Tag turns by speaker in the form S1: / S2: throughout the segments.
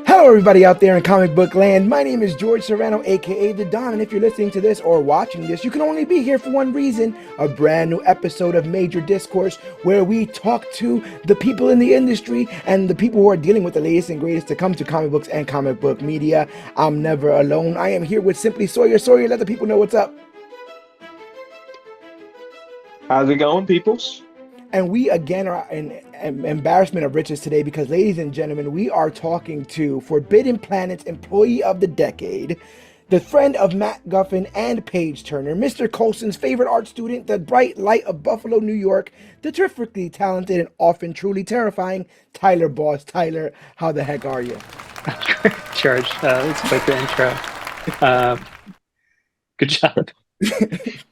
S1: Hello, everybody out there in comic book land. My name is George Serrano, aka The Don, and if you're listening to this or watching this, you can only be here for one reason: a brand new episode of Major Discourse, where we talk to the people in the industry and the people who are dealing with the latest and greatest to come to comic books and comic book media. I'm never alone. I am here with Simply Sawyer. Sawyer, let the people know what's up.
S2: How's it going, peoples?
S1: And we again are in embarrassment of riches today because, ladies and gentlemen, we are talking to Forbidden Planet's Employee of the Decade, the friend of Matt Guffin and Paige Turner, Mr. Colson's favorite art student, the bright light of Buffalo, New York, the terrifically talented and often truly terrifying Tyler Boss. Tyler, how the heck are you?
S3: George, it's quite the intro. Uh, Good job.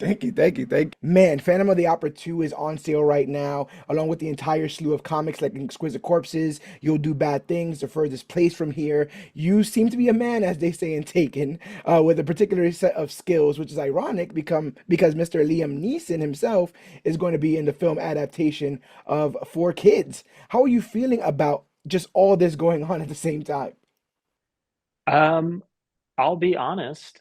S1: Thank you, thank you, thank you. Man, Phantom of the Opera 2 is on sale right now, along with the entire slew of comics like Exquisite Corpses, You'll Do Bad Things, The Furthest Place from Here. You seem to be a man, as they say in Taken, with a particular set of skills, which is ironic because Mr. Liam Neeson himself is going to be in the film adaptation of Four Kids. How are you feeling about just all this going on at the same time?
S3: Um, I'll be honest.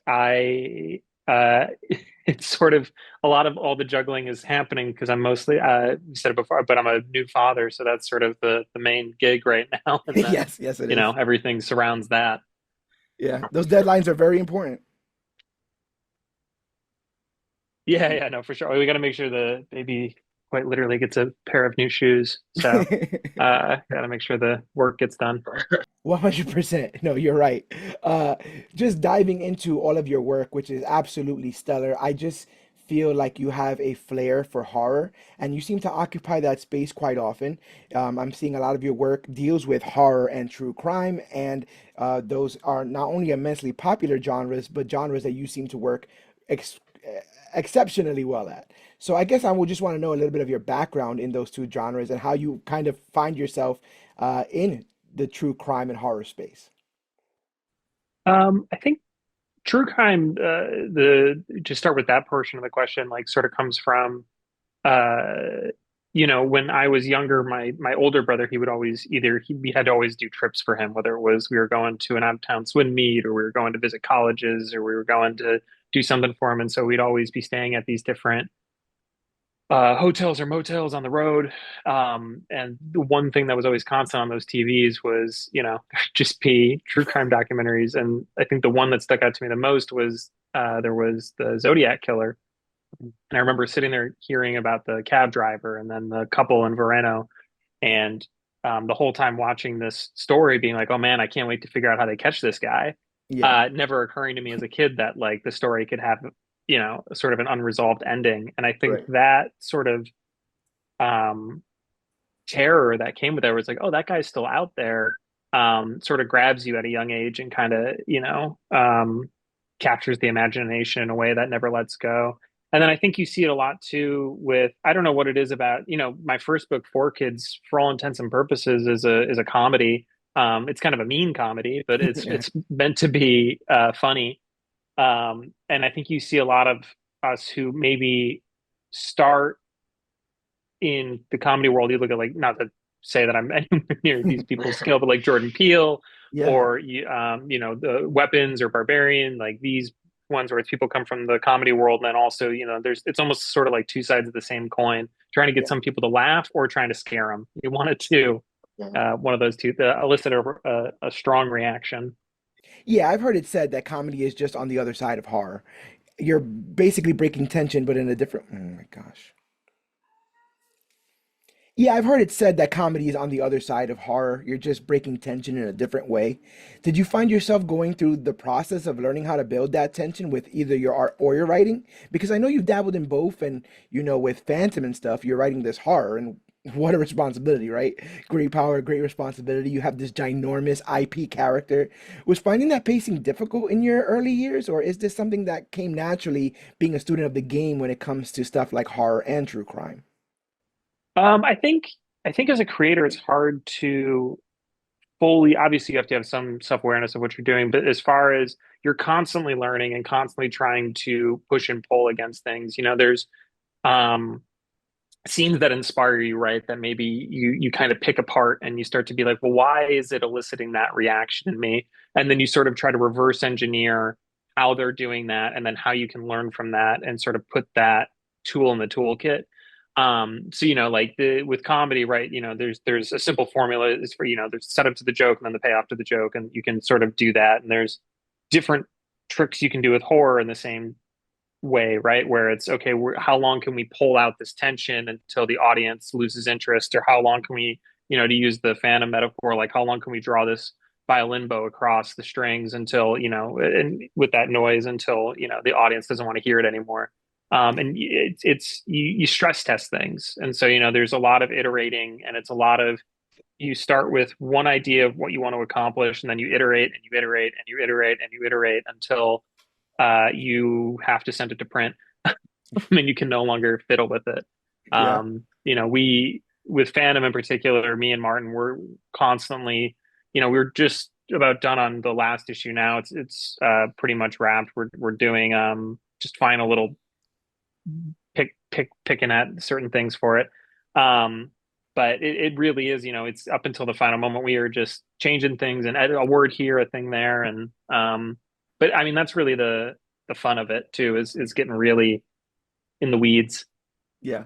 S3: It's sort of a lot of all the juggling is happening because I'm mostly, you said it before, but I'm a new father, so that's sort of the main gig right now, and then
S1: Yes, yes, it is.
S3: everything surrounds that.
S1: Yeah, those deadlines are very important.
S3: Yeah, yeah, no, for sure. We got to make sure the baby quite literally gets a pair of new shoes, so got to make sure the work gets done.
S1: 100%. No, you're right. Uh, just diving into all of your work, which is absolutely stellar. I just feel like you have a flair for horror, and you seem to occupy that space quite often. I'm seeing a lot of your work deals with horror and true crime, and those are not only immensely popular genres, but genres that you seem to work ex exceptionally well at. So I guess I would just want to know a little bit of your background in those two genres and how you kind of find yourself in the true crime and horror space.
S3: I think true crime, the to start with that portion of the question, like sort of comes from uh when I was younger, my older brother, he would always we had to always do trips for him, whether it was we were going to an out of town swim meet or we were going to visit colleges or we were going to do something for him. And so we'd always be staying at these different hotels or motels on the road. And the one thing that was always constant on those TVs was, just be true crime documentaries. And I think the one that stuck out to me the most was there was the Zodiac killer. And I remember sitting there hearing about the cab driver and then the couple in Verano. And the whole time watching this story, being like, oh man, I can't wait to figure out how they catch this guy.
S1: Yeah,
S3: Never occurring to me as a kid that like the story could have, sort of an unresolved ending. And I think
S1: right.
S3: that sort of um, terror that came with it was like, oh, that guy's still out there, sort of grabs you at a young age and kind of, captures the imagination in a way that never lets go. And then I think you see it a lot too with, I don't know what it is about, my first book, Four Kids, for all intents and purposes, is a comedy. It's kind of a mean comedy, but it's
S1: Yeah.
S3: it's meant to be funny. And I think you see a lot of us who maybe start in the comedy world. You look at, like, not to say that I'm anywhere near these people's skill, but like Jordan Peele
S1: Yeah.
S3: or the Weapons or Barbarian, like these ones where it's people come from the comedy world, and then also it's almost sort of like two sides of the same coin, trying to get
S1: Yeah.
S3: some people to laugh or trying to scare them. You want it to one of those two elicit a strong reaction.
S1: Yeah, I've heard it said that comedy is just on the other side of horror. You're basically breaking tension, but in a different. Oh my gosh. Yeah, I've heard it said that comedy is on the other side of horror. You're just breaking tension in a different way. Did you find yourself going through the process of learning how to build that tension with either your art or your writing? Because I know you've dabbled in both, and with Phantom and stuff, you're writing this horror, and what a responsibility, right? Great power, great responsibility. You have this ginormous IP character. Was finding that pacing difficult in your early years, or is this something that came naturally being a student of the game when it comes to stuff like horror and true crime?
S3: I think as a creator, it's hard to fully, obviously you have to have some self-awareness of what you're doing, but as far as you're constantly learning and constantly trying to push and pull against things, there's um scenes that inspire you, right? That maybe you kind of pick apart and you start to be like, well, why is it eliciting that reaction in me? And then you sort of try to reverse engineer how they're doing that and then how you can learn from that and sort of put that tool in the toolkit. So like with comedy, right? There's a simple formula is for, there's setup to the joke and then the payoff to the joke, and you can sort of do that. And there's different tricks you can do with horror in the same way, right? Where it's okay, how long can we pull out this tension until the audience loses interest, or how long can we, to use the Phantom metaphor, like how long can we draw this violin bow across the strings until, and with that noise until, the audience doesn't want to hear it anymore. And it's you stress test things, and so there's a lot of iterating, and it's a lot of you start with one idea of what you want to accomplish, and then you iterate and you iterate and you iterate and you iterate until you have to send it to print and you can no longer fiddle with it.
S1: Yeah.
S3: We, with Phantom in particular, me and Martin, we're constantly, we're just about done on the last issue now. It's pretty much wrapped. We're doing just final little picking at certain things for it. Um, but it really is, it's up until the final moment we are just changing things and a word here, a thing there, and but I mean that's really the fun of it too is getting really in the weeds.
S1: Yeah.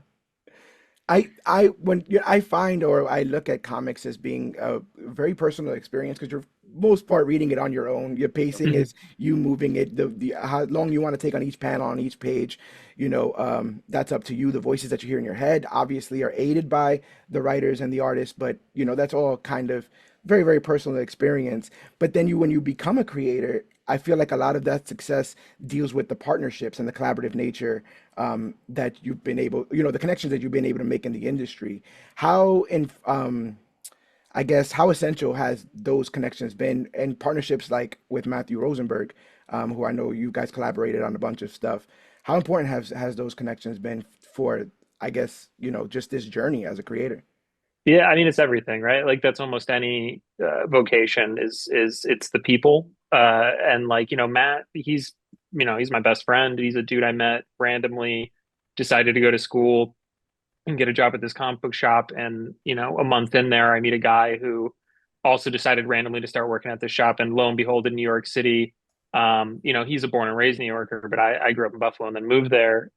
S1: I when you I find or I look at comics as being a very personal experience because you're most part reading it on your own. Your pacing
S3: Mhm.
S1: is you moving it, the how long you want to take on each panel on each page. That's up to you. The voices that you hear in your head obviously are aided by the writers and the artists, but that's all kind of very, very personal experience. But then when you become a creator, I feel like a lot of that success deals with the partnerships and the collaborative nature that you've been able, the connections that you've been able to make in the industry. How in I guess how essential has those connections been and partnerships like with Matthew Rosenberg, who I know you guys collaborated on a bunch of stuff. How important has those connections been for, I guess, just this journey as a creator?
S3: Yeah, I mean it's everything, right? Like that's almost any vocation is it's the people. And like, Matt, he's my best friend. He's a dude I met randomly, decided to go to school and get a job at this comic book shop. And, a month in there, I meet a guy who also decided randomly to start working at this shop. And lo and behold, in New York City, he's a born and raised New Yorker, but I grew up in Buffalo and then moved there.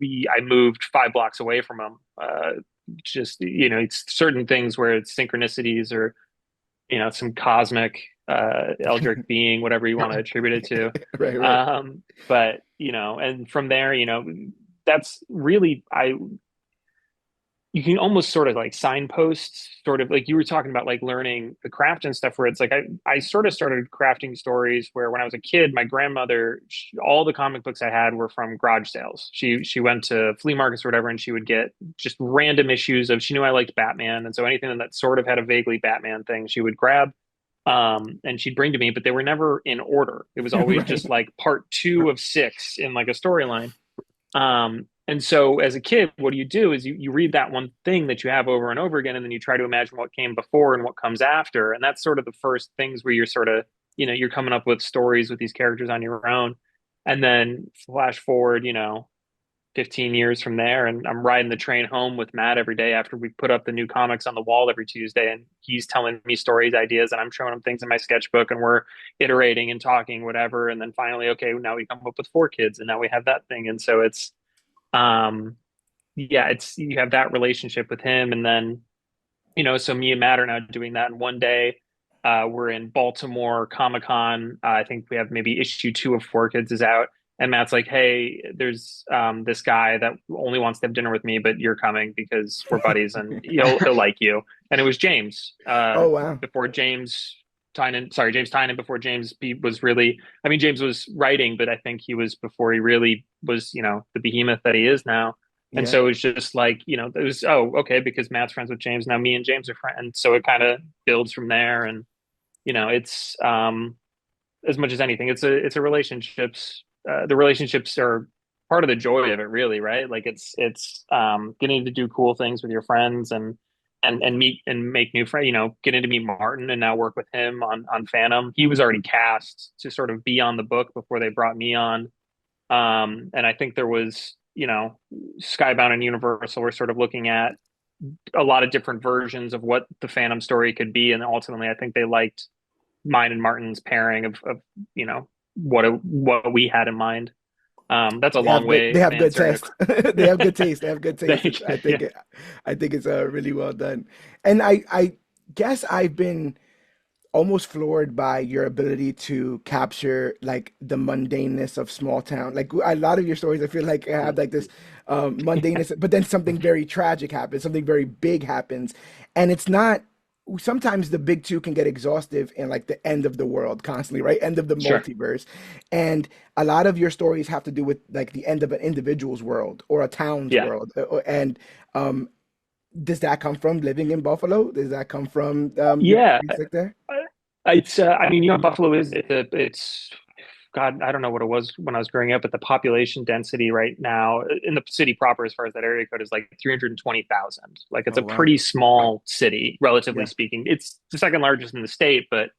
S3: I moved 5 blocks away from him. Just, it's certain things where it's synchronicities or, some cosmic, eldritch being, whatever you want to attribute it to.
S1: Right, right.
S3: But, and from there, that's really, you can almost sort of like signposts, sort of like you were talking about, like learning the craft and stuff, where it's like I sort of started crafting stories where when I was a kid, my grandmother, all the comic books I had were from garage sales. She went to flea markets or whatever, and she would get just random issues of, she knew I liked Batman. And so anything that sort of had a vaguely Batman thing, she would grab. And she'd bring to me, but they were never in order. It was always just
S1: Right.
S3: like part two of six in like a storyline. And so as a kid, what you do is you read that one thing that you have over and over again, and then you try to imagine what came before and what comes after. And that's sort of the first things where you're sort of, you're coming up with stories with these characters on your own. And then flash forward, 15 years from there, and I'm riding the train home with Matt every day after we put up the new comics on the wall every Tuesday. And he's telling me stories, ideas, and I'm showing him things in my sketchbook, and we're iterating and talking, whatever. And then finally, okay, now we come up with 4 kids, and now we have that thing. And so um, yeah, it's you have that relationship with him, and then so me and Matt are now doing that. And one day, we're in Baltimore Comic Con. I think we have maybe issue 2 of 4 Kids is out, and Matt's like, "Hey, there's this guy that only wants to have dinner with me, but you're coming because we're buddies, and he'll like you." And it was James,
S1: Oh, wow.
S3: before James Tynan, sorry, James Tynan, before James was really. I mean, James was writing, but I think he was before he really was, the behemoth that he is now. And
S1: Yeah.
S3: so it was just like, it was, oh, okay, because Matt's friends with James. Now me and James are friends. So it kind of builds from there. And, it's as much as anything, it's a relationships. The relationships are part of the joy of it, really, right? Like it's getting to do cool things with your friends and and meet and make new friends, getting to meet Martin and now work with him on Phantom. He was already cast to sort of be on the book before they brought me on. And I think there was, Skybound and Universal were sort of looking at a lot of different versions of what the Phantom story could be, and ultimately, I think they liked mine and Martin's pairing of what we had in mind. That's a long
S1: They
S3: way of
S1: have good
S3: answering
S1: taste. They have good taste. They have good taste.
S3: Thank you. Yeah,
S1: I think it's really well done. And I guess I've been almost floored by your ability to capture like the mundaneness of small town. Like a lot of your stories, I feel like have like this mundaneness, but then something very tragic happens, something very big happens, and it's not. Sometimes the big two can get exhaustive in like the end of the world constantly, right? End of the
S3: sure.
S1: multiverse, and a lot of your stories have to do with like the end of an individual's world or a town's
S3: Yeah,
S1: world, and um, does that come from living in Buffalo? Does that come from your
S3: yeah.
S1: experience like there?
S3: It's I mean, Buffalo is it's God, I don't know what it was when I was growing up, but the population density right now in the city proper, as far as that area code, is like 320,000. Like it's
S1: Oh
S3: a
S1: wow.
S3: pretty small city, relatively
S1: Yeah.
S3: speaking. It's the second largest in the state, but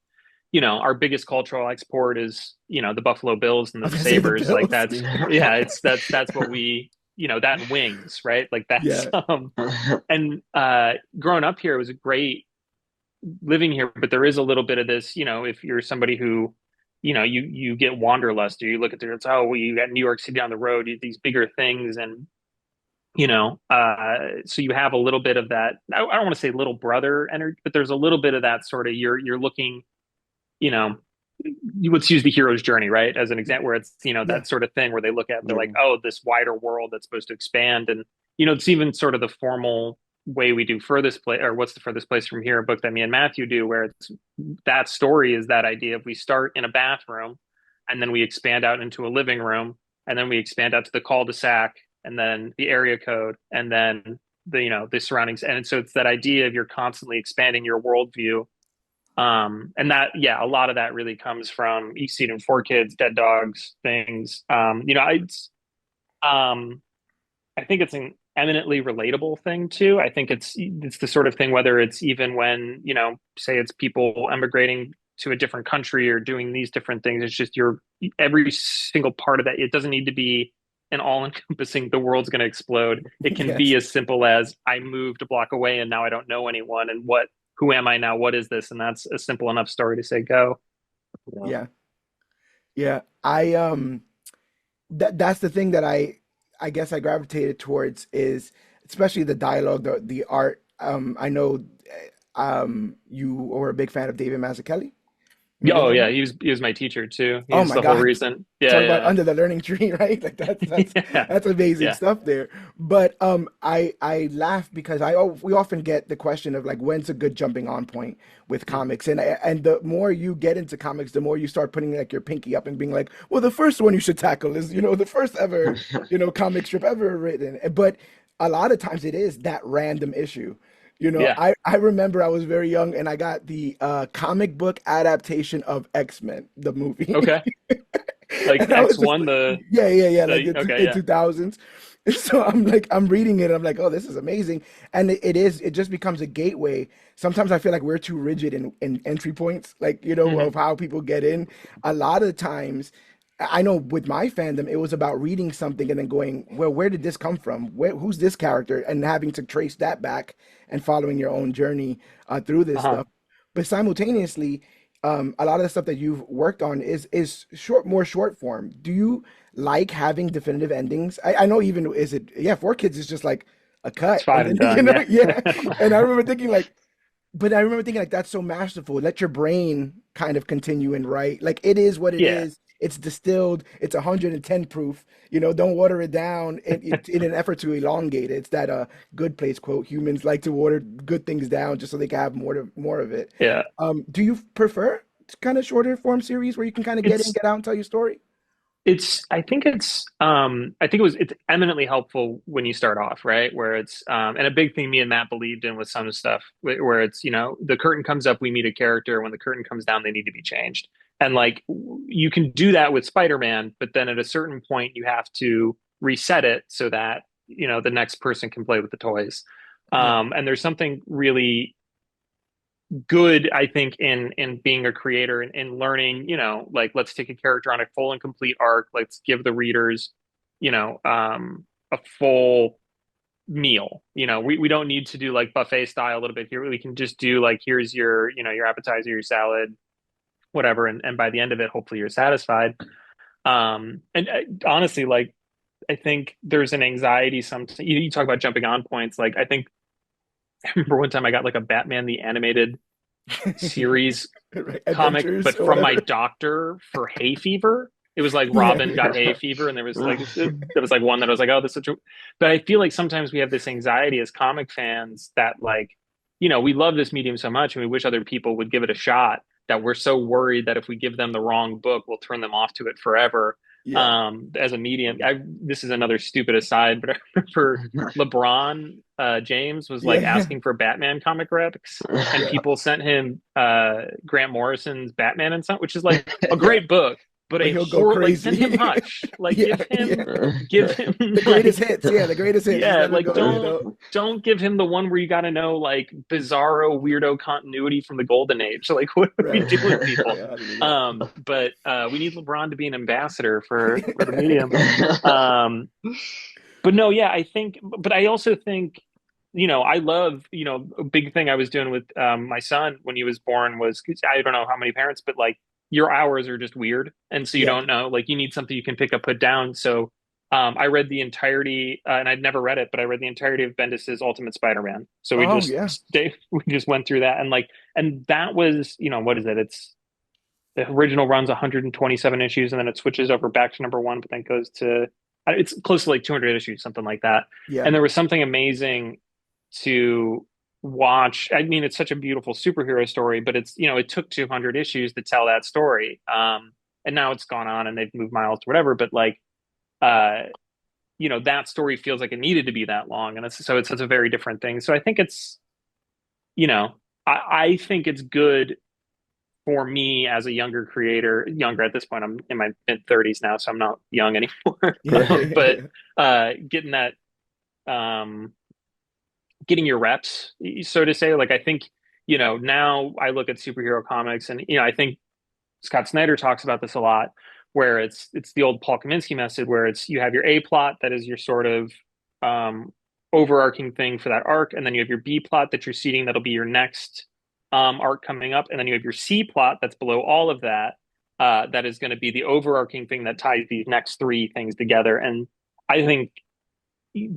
S3: our biggest cultural export is, the Buffalo Bills and
S1: I
S3: the
S1: was gonna say the
S3: Sabres. Like
S1: Bills.
S3: that's, yeah, that's what we, that and wings, right? Like that's,
S1: Yeah.
S3: and growing up here, it was a great living here, but there is a little bit of this, if you're somebody who, you get wanderlust, or you look at the, it's, oh, well, you got New York City down the road, these bigger things, and so you have a little bit of that. I don't want to say little brother energy, but there's a little bit of that sort of you're looking, you know, let's use the hero's journey, right, as an example, where it's
S1: Yeah.
S3: that sort of thing where they look at, they're like,
S2: Yeah.
S3: oh, this wider world that's supposed to expand, and it's even sort of the formal way we do furthest place, or what's the furthest place from here, a book that me and Matthew do, where it's that story is that idea of we start in a bathroom and then we expand out into a living room and then we expand out to the cul-de-sac and then the area code and then the surroundings, and so it's that idea of you're constantly expanding your worldview, and that, yeah, a lot of that really comes from East Seed and Four Kids, Dead Dogs, things. Um, I think it's an eminently relatable thing too. I think it's the sort of thing, whether it's even when, say it's people emigrating to a different country or doing these different things. It's just every single part of that. It doesn't need to be an all-encompassing, the world's going to explode. It can be
S1: Yes.
S3: as simple as I moved a block away and now I don't know anyone, and who am I now? What is this? And that's a simple enough story to say go.
S1: Yeah. Yeah. That's the thing that I guess I gravitated towards is especially the dialogue, the art. I know you were a big fan of David Mazzucchelli. You know
S3: Oh
S1: that
S3: yeah,
S1: one?
S3: he was my teacher too.
S1: Oh
S3: He's
S1: my
S3: the whole
S1: God.
S3: reason. Yeah,
S1: Talk about
S3: yeah,
S1: under the learning tree, right? Like
S3: yeah.
S1: that's amazing
S3: Yeah.
S1: stuff there. But I laugh because we often get the question of like when's a good jumping on point with
S3: Mm.
S1: comics, and the more you get into comics, the more you start putting like your pinky up and being like, well, the first one you should tackle is the first ever comic strip ever written. But a lot of times it is that random issue.
S3: Yeah.
S1: I remember I was very young and I got the comic book adaptation of X-Men, the movie.
S3: Okay. Like
S1: And I was just
S3: X1,
S1: like, yeah, yeah, yeah, like
S3: the
S1: it's
S3: okay,
S1: in
S3: yeah.
S1: 2000s. So I'm like, I'm reading it. I'm like, oh, this is amazing. And it just becomes a gateway. Sometimes I feel like we're too rigid in entry points, like, of
S3: Hmm.
S1: how people get in. A lot of times, I know with my fandom, it was about reading something and then going, well, where did this come from? Who's this character? And having to trace that back and following your own journey through this
S3: Uh-huh.
S1: stuff. But simultaneously, a lot of the stuff that you've worked on is more short form. Do you like having definitive endings? I know even is it yeah, Four Kids is just like a
S3: It's
S1: cut, and
S3: five
S1: then
S3: and done, yeah.
S1: yeah. And I remember thinking like, but I remember thinking like that's so masterful. Let your brain kind of continue and write. Like it is what it
S3: Yeah.
S1: is. It's distilled. It's 110 proof. Don't water it down in an effort to elongate it. It's that good place quote. Humans like to water good things down just so they can have more of it.
S3: Yeah.
S1: Do you prefer kind of shorter form series where you can kind of get in,
S3: It's
S1: get out, and tell your story?
S3: I think it's eminently helpful when you start off, right? Where it's and a big thing me and Matt believed in with some stuff where it's, the curtain comes up, we meet a character, when the curtain comes down, they need to be changed. And like you can do that with Spider-Man, but then at a certain point you have to reset it so that, the next person can play with the toys.
S1: Yeah.
S3: And there's something really good, I think, in being a creator and in learning, like let's take a character on a full and complete arc. Let's give the readers, a full meal. We don't need to do like buffet style a little bit here. We can just do like here's your, your appetizer, your salad, whatever, and by the end of it, hopefully you're satisfied. And honestly, like I think there's an anxiety. You talk about jumping on points. Like I think I remember one time I got like a Batman the animated series
S1: Right.
S3: comic,
S1: Adventures
S3: but
S1: or
S3: from my
S1: whatever.
S3: doctor for hay fever. It was like
S1: Yeah.
S3: Robin got hay fever, and there was like one that I was like, oh, this is such a. But I feel like sometimes we have this anxiety as comic fans that like, we love this medium so much, and we wish other people would give it a shot. That we're so worried that if we give them the wrong book, we'll turn them off to it forever.
S1: Yeah.
S3: As a medium, this is another stupid aside, but I remember LeBron James was like
S1: Yeah.
S3: asking for Batman comic reps, and
S1: Yeah.
S3: people sent him Grant Morrison's Batman and Son, which is like a
S2: Yeah.
S3: great book, but
S1: But
S3: a
S1: he'll go
S3: horror like send him
S1: crazy.
S3: Hush, like
S1: Yeah. Yeah.
S3: give him
S1: The greatest
S3: like
S1: hits. Yeah. The greatest hits. Just
S3: yeah,
S1: let him
S3: like
S1: go,
S3: don't give him the one where you got to know like bizarro weirdo continuity from the golden age. Like what are we
S1: Right.
S3: doing, people?
S1: Yeah. How to do that.
S3: But we need LeBron to be an ambassador for the medium. Um, but no, yeah, but I also think, I love, a big thing I was doing with my son when he was born was 'cause I don't know how many parents, but like your hours are just weird. And so you
S1: Yeah.
S3: don't know, like you need something you can pick up, put down. So I read the entirety, and I'd never read it, but I read the entirety of Bendis's Ultimate Spider-Man. So
S1: Oh yeah.
S3: we just went through that, and like, and that was, what is it? It's the original runs 127 issues, and then it switches over back to number one, but then goes to it's close to like 200 issues, something like that.
S1: Yeah.
S3: And there was something amazing to watch. I mean, it's such a beautiful superhero story, but it's it took 200 issues to tell that story. And now it's gone on, and they've moved miles to whatever. But like, uh, that story feels like it needed to be that long, and it's a very different thing. So I think it's you know I think it's good for me as a younger creator, younger at this point, I'm in my mid 30s now, so I'm not young anymore.
S1: Yeah.
S3: But getting that, um, getting your reps, so to say, like I think, now I look at superhero comics, and I think Scott Snyder talks about this a lot, where it's the old Paul Kaminsky method, where it's you have your A plot that is your sort of um, overarching thing for that arc, and then you have your B plot that you're seeding that'll be your next arc coming up, and then you have your C plot that's below all of that, that is going to be the overarching thing that ties these next three things together. And I think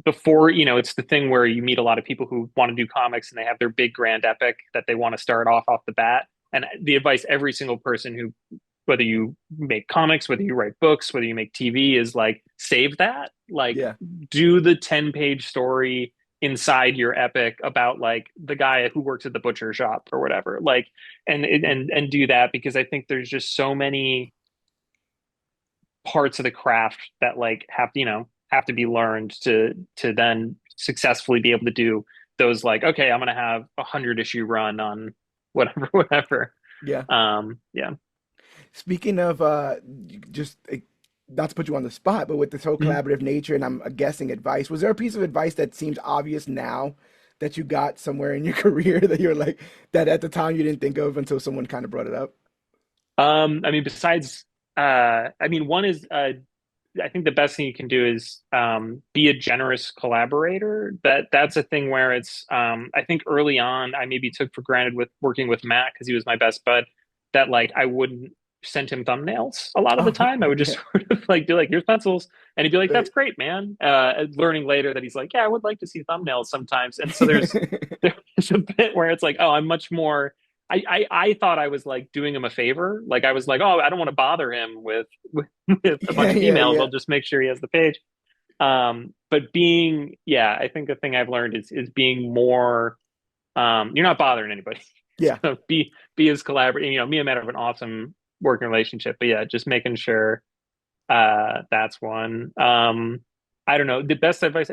S3: before, it's the thing where you meet a lot of people who want to do comics and they have their big grand epic that they want to start off the bat. And the advice every single person who, whether you make comics, whether you write books, whether you make TV, is like save that. Like
S1: Yeah.
S3: do the 10-page story inside your epic about like the guy who works at the butcher shop or whatever. Like and do that, because I think there's just so many parts of the craft that like have to be learned to then successfully be able to do those, like, okay, I'm gonna have 100 issue run on whatever whatever.
S1: Yeah.
S3: Yeah.
S1: Speaking of just not to put you on the spot, but with this whole
S3: Mhm.
S1: collaborative nature, and I'm guessing advice, was there a piece of advice that seems obvious now that you got somewhere in your career that you're like that at the time you didn't think of until someone kind of brought it up?
S3: I mean, besides I mean, one is I think the best thing you can do is be a generous collaborator. That's a thing where it's I think early on I maybe took for granted with working with Matt, because he was my best bud, that like I wouldn't send him thumbnails a lot of the
S1: Oh,
S3: time. I would just
S1: yeah,
S3: sort of like be like, here's pencils. And he'd be like, that's
S1: right.
S3: great, man. Learning later that he's like, yeah, I would like to see thumbnails sometimes. And so there's a bit where it's like, oh, I'm much more I thought I was like doing him a favor. Like I was like, oh, I don't want to bother him with a
S1: Yeah,
S3: bunch of
S1: yeah,
S3: emails.
S1: yeah,
S3: I'll just make sure he has the page. But yeah, I think the thing I've learned is being more. You're not bothering anybody,
S1: yeah.
S3: so be as collaborative. Me and Matt have an awesome working relationship, but yeah, just making sure that's one. I don't know. The best advice,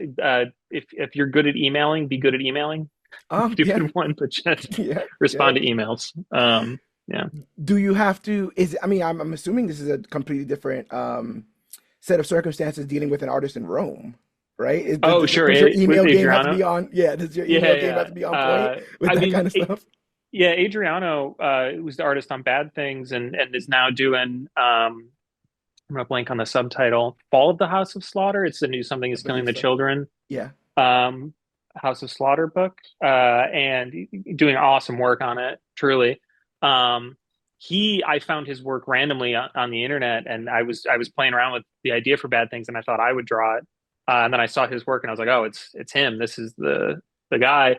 S3: if you're good at emailing, be good at emailing.
S1: Yeah,
S3: Stupid one, but just
S1: yeah, yeah.
S3: respond to emails. Yeah.
S1: Do you have to? I mean, I'm assuming this is a completely different set of circumstances dealing with an artist in Rome. right?
S3: Oh, sure.
S1: Does your
S3: With
S1: email game have to be
S3: Adriano.
S1: on? Yeah, does your email game have
S3: Yeah,
S1: to be on
S3: yeah.
S1: point with
S3: I
S1: that
S3: mean,
S1: kind of stuff?
S3: yeah, Adriano was the artist on Bad Things and is now doing I'm gonna blank on the subtitle. Fall of the House of Slaughter. It's the new Something
S1: I
S3: is Killing
S1: believe
S3: the
S1: so.
S3: Children
S1: Yeah.
S3: um House of Slaughter book. And doing awesome work on it, truly. Um I found his work randomly on the internet and I was playing around with the idea for Bad Things and I thought I would draw it. And then I saw his work and I was like, oh, it's him. This is the guy.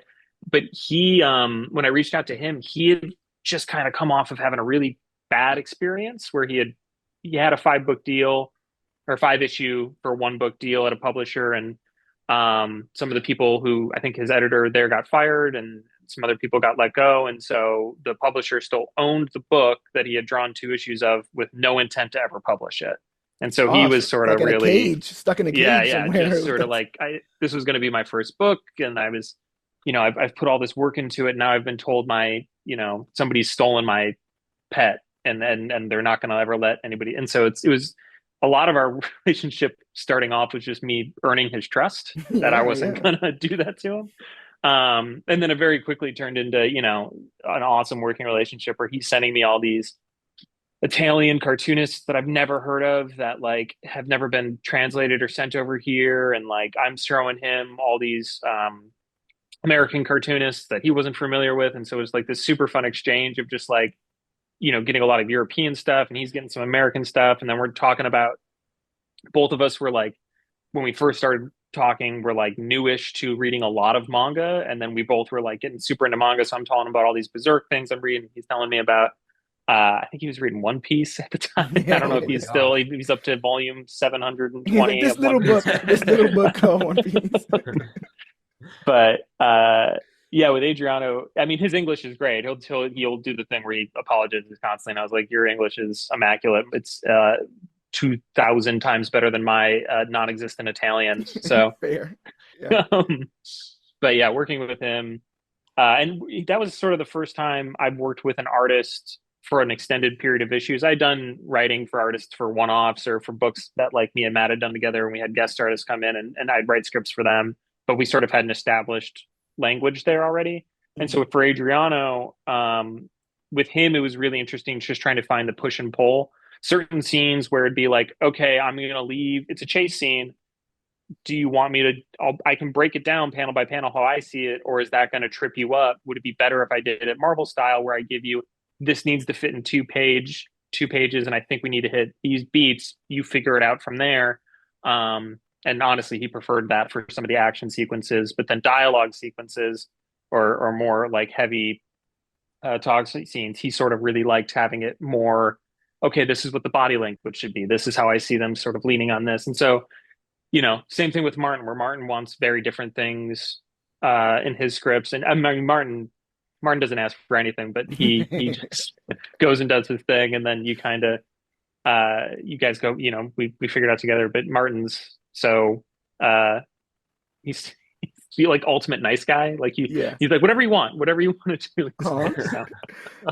S3: But when I reached out to him, he had just kind of come off of having a really bad experience where he had a 5 book deal or 5 issue for 1 book deal at a publisher, and some of the people who I think his editor there got fired, and some other people got let go, and so the publisher still owned the book that he had drawn 2 issues of with no intent to ever publish it, and so he
S1: Oh,
S3: was
S1: so
S3: sort
S1: like
S3: of
S1: in a
S3: really,
S1: cage, stuck in a
S3: yeah,
S1: cage
S3: yeah,
S1: somewhere
S3: just
S1: with
S3: sort of
S1: this.
S3: like this was going to be my first book, and I was, I've put all this work into it. Now I've been told somebody's stolen my pet and they're not going to ever let anybody. And so it was a lot of our relationship starting off was just me earning his trust that I
S1: Yeah,
S3: wasn't
S1: yeah.
S3: going to do that to him. And then it very quickly turned into, an awesome working relationship where he's sending me all these Italian cartoonists that I've never heard of that like have never been translated or sent over here. And like I'm throwing him all these American cartoonists that he wasn't familiar with. And so it was like this super fun exchange of just like, getting a lot of European stuff and he's getting some American stuff. And then we're talking about both of us were like, when we first started talking, we're like newish to reading a lot of manga. And then we both were like getting super into manga. So I'm telling him about all these Berserk things I'm reading. He's telling me about, I think he was reading One Piece at the time. I
S1: Yeah,
S3: don't know if
S1: yeah,
S4: Oh my
S1: yeah.
S3: he's up to volume
S1: He's like
S3: 720
S1: this
S3: of One
S1: little
S3: Piece.
S1: book, this little book called One Piece.
S3: But yeah, with Adriano, I mean, his English is great. He'll do the thing where he apologizes constantly. And I was like, your English is immaculate. It's 2,000 times better than my non-existent Italian. So,
S1: Fair. Yeah.
S3: um, but yeah, working with him, and that was sort of the first time I've worked with an artist for an extended period of issues. I'd done writing for artists for one-offs or for books that like me and Matt had done together, and we had guest artists come in and I'd write scripts for them. But we sort of had an established language there already. And
S1: Hmm.
S3: so for Adriano, with him, it was really interesting just trying to find the push and pull. Certain scenes where it'd be like, okay, I'm going to leave. It's a chase scene. Do you want me to? I can break it down panel by panel how I see it, or is that going to trip you up? Would it be better if I did it Marvel style, where I give you this needs to fit in 2 pages, and I think we need to hit these beats. You figure it out from there. And honestly, he preferred that for some of the action sequences, but then dialogue sequences or more like heavy talk scenes, he sort of really liked having it more. Okay, this is what the body language should be. This is how I see them sort of leaning on this, and so same thing with Martin, where Martin wants very different things in his scripts. And I mean, Martin doesn't ask for anything, but he just goes and does his thing, and then you kind of you guys go, we figured it out together. But Martin's so uh, he's like ultimate nice guy. Like
S1: Yeah.
S3: he's like whatever you want to do.
S1: Uh-huh.
S3: So,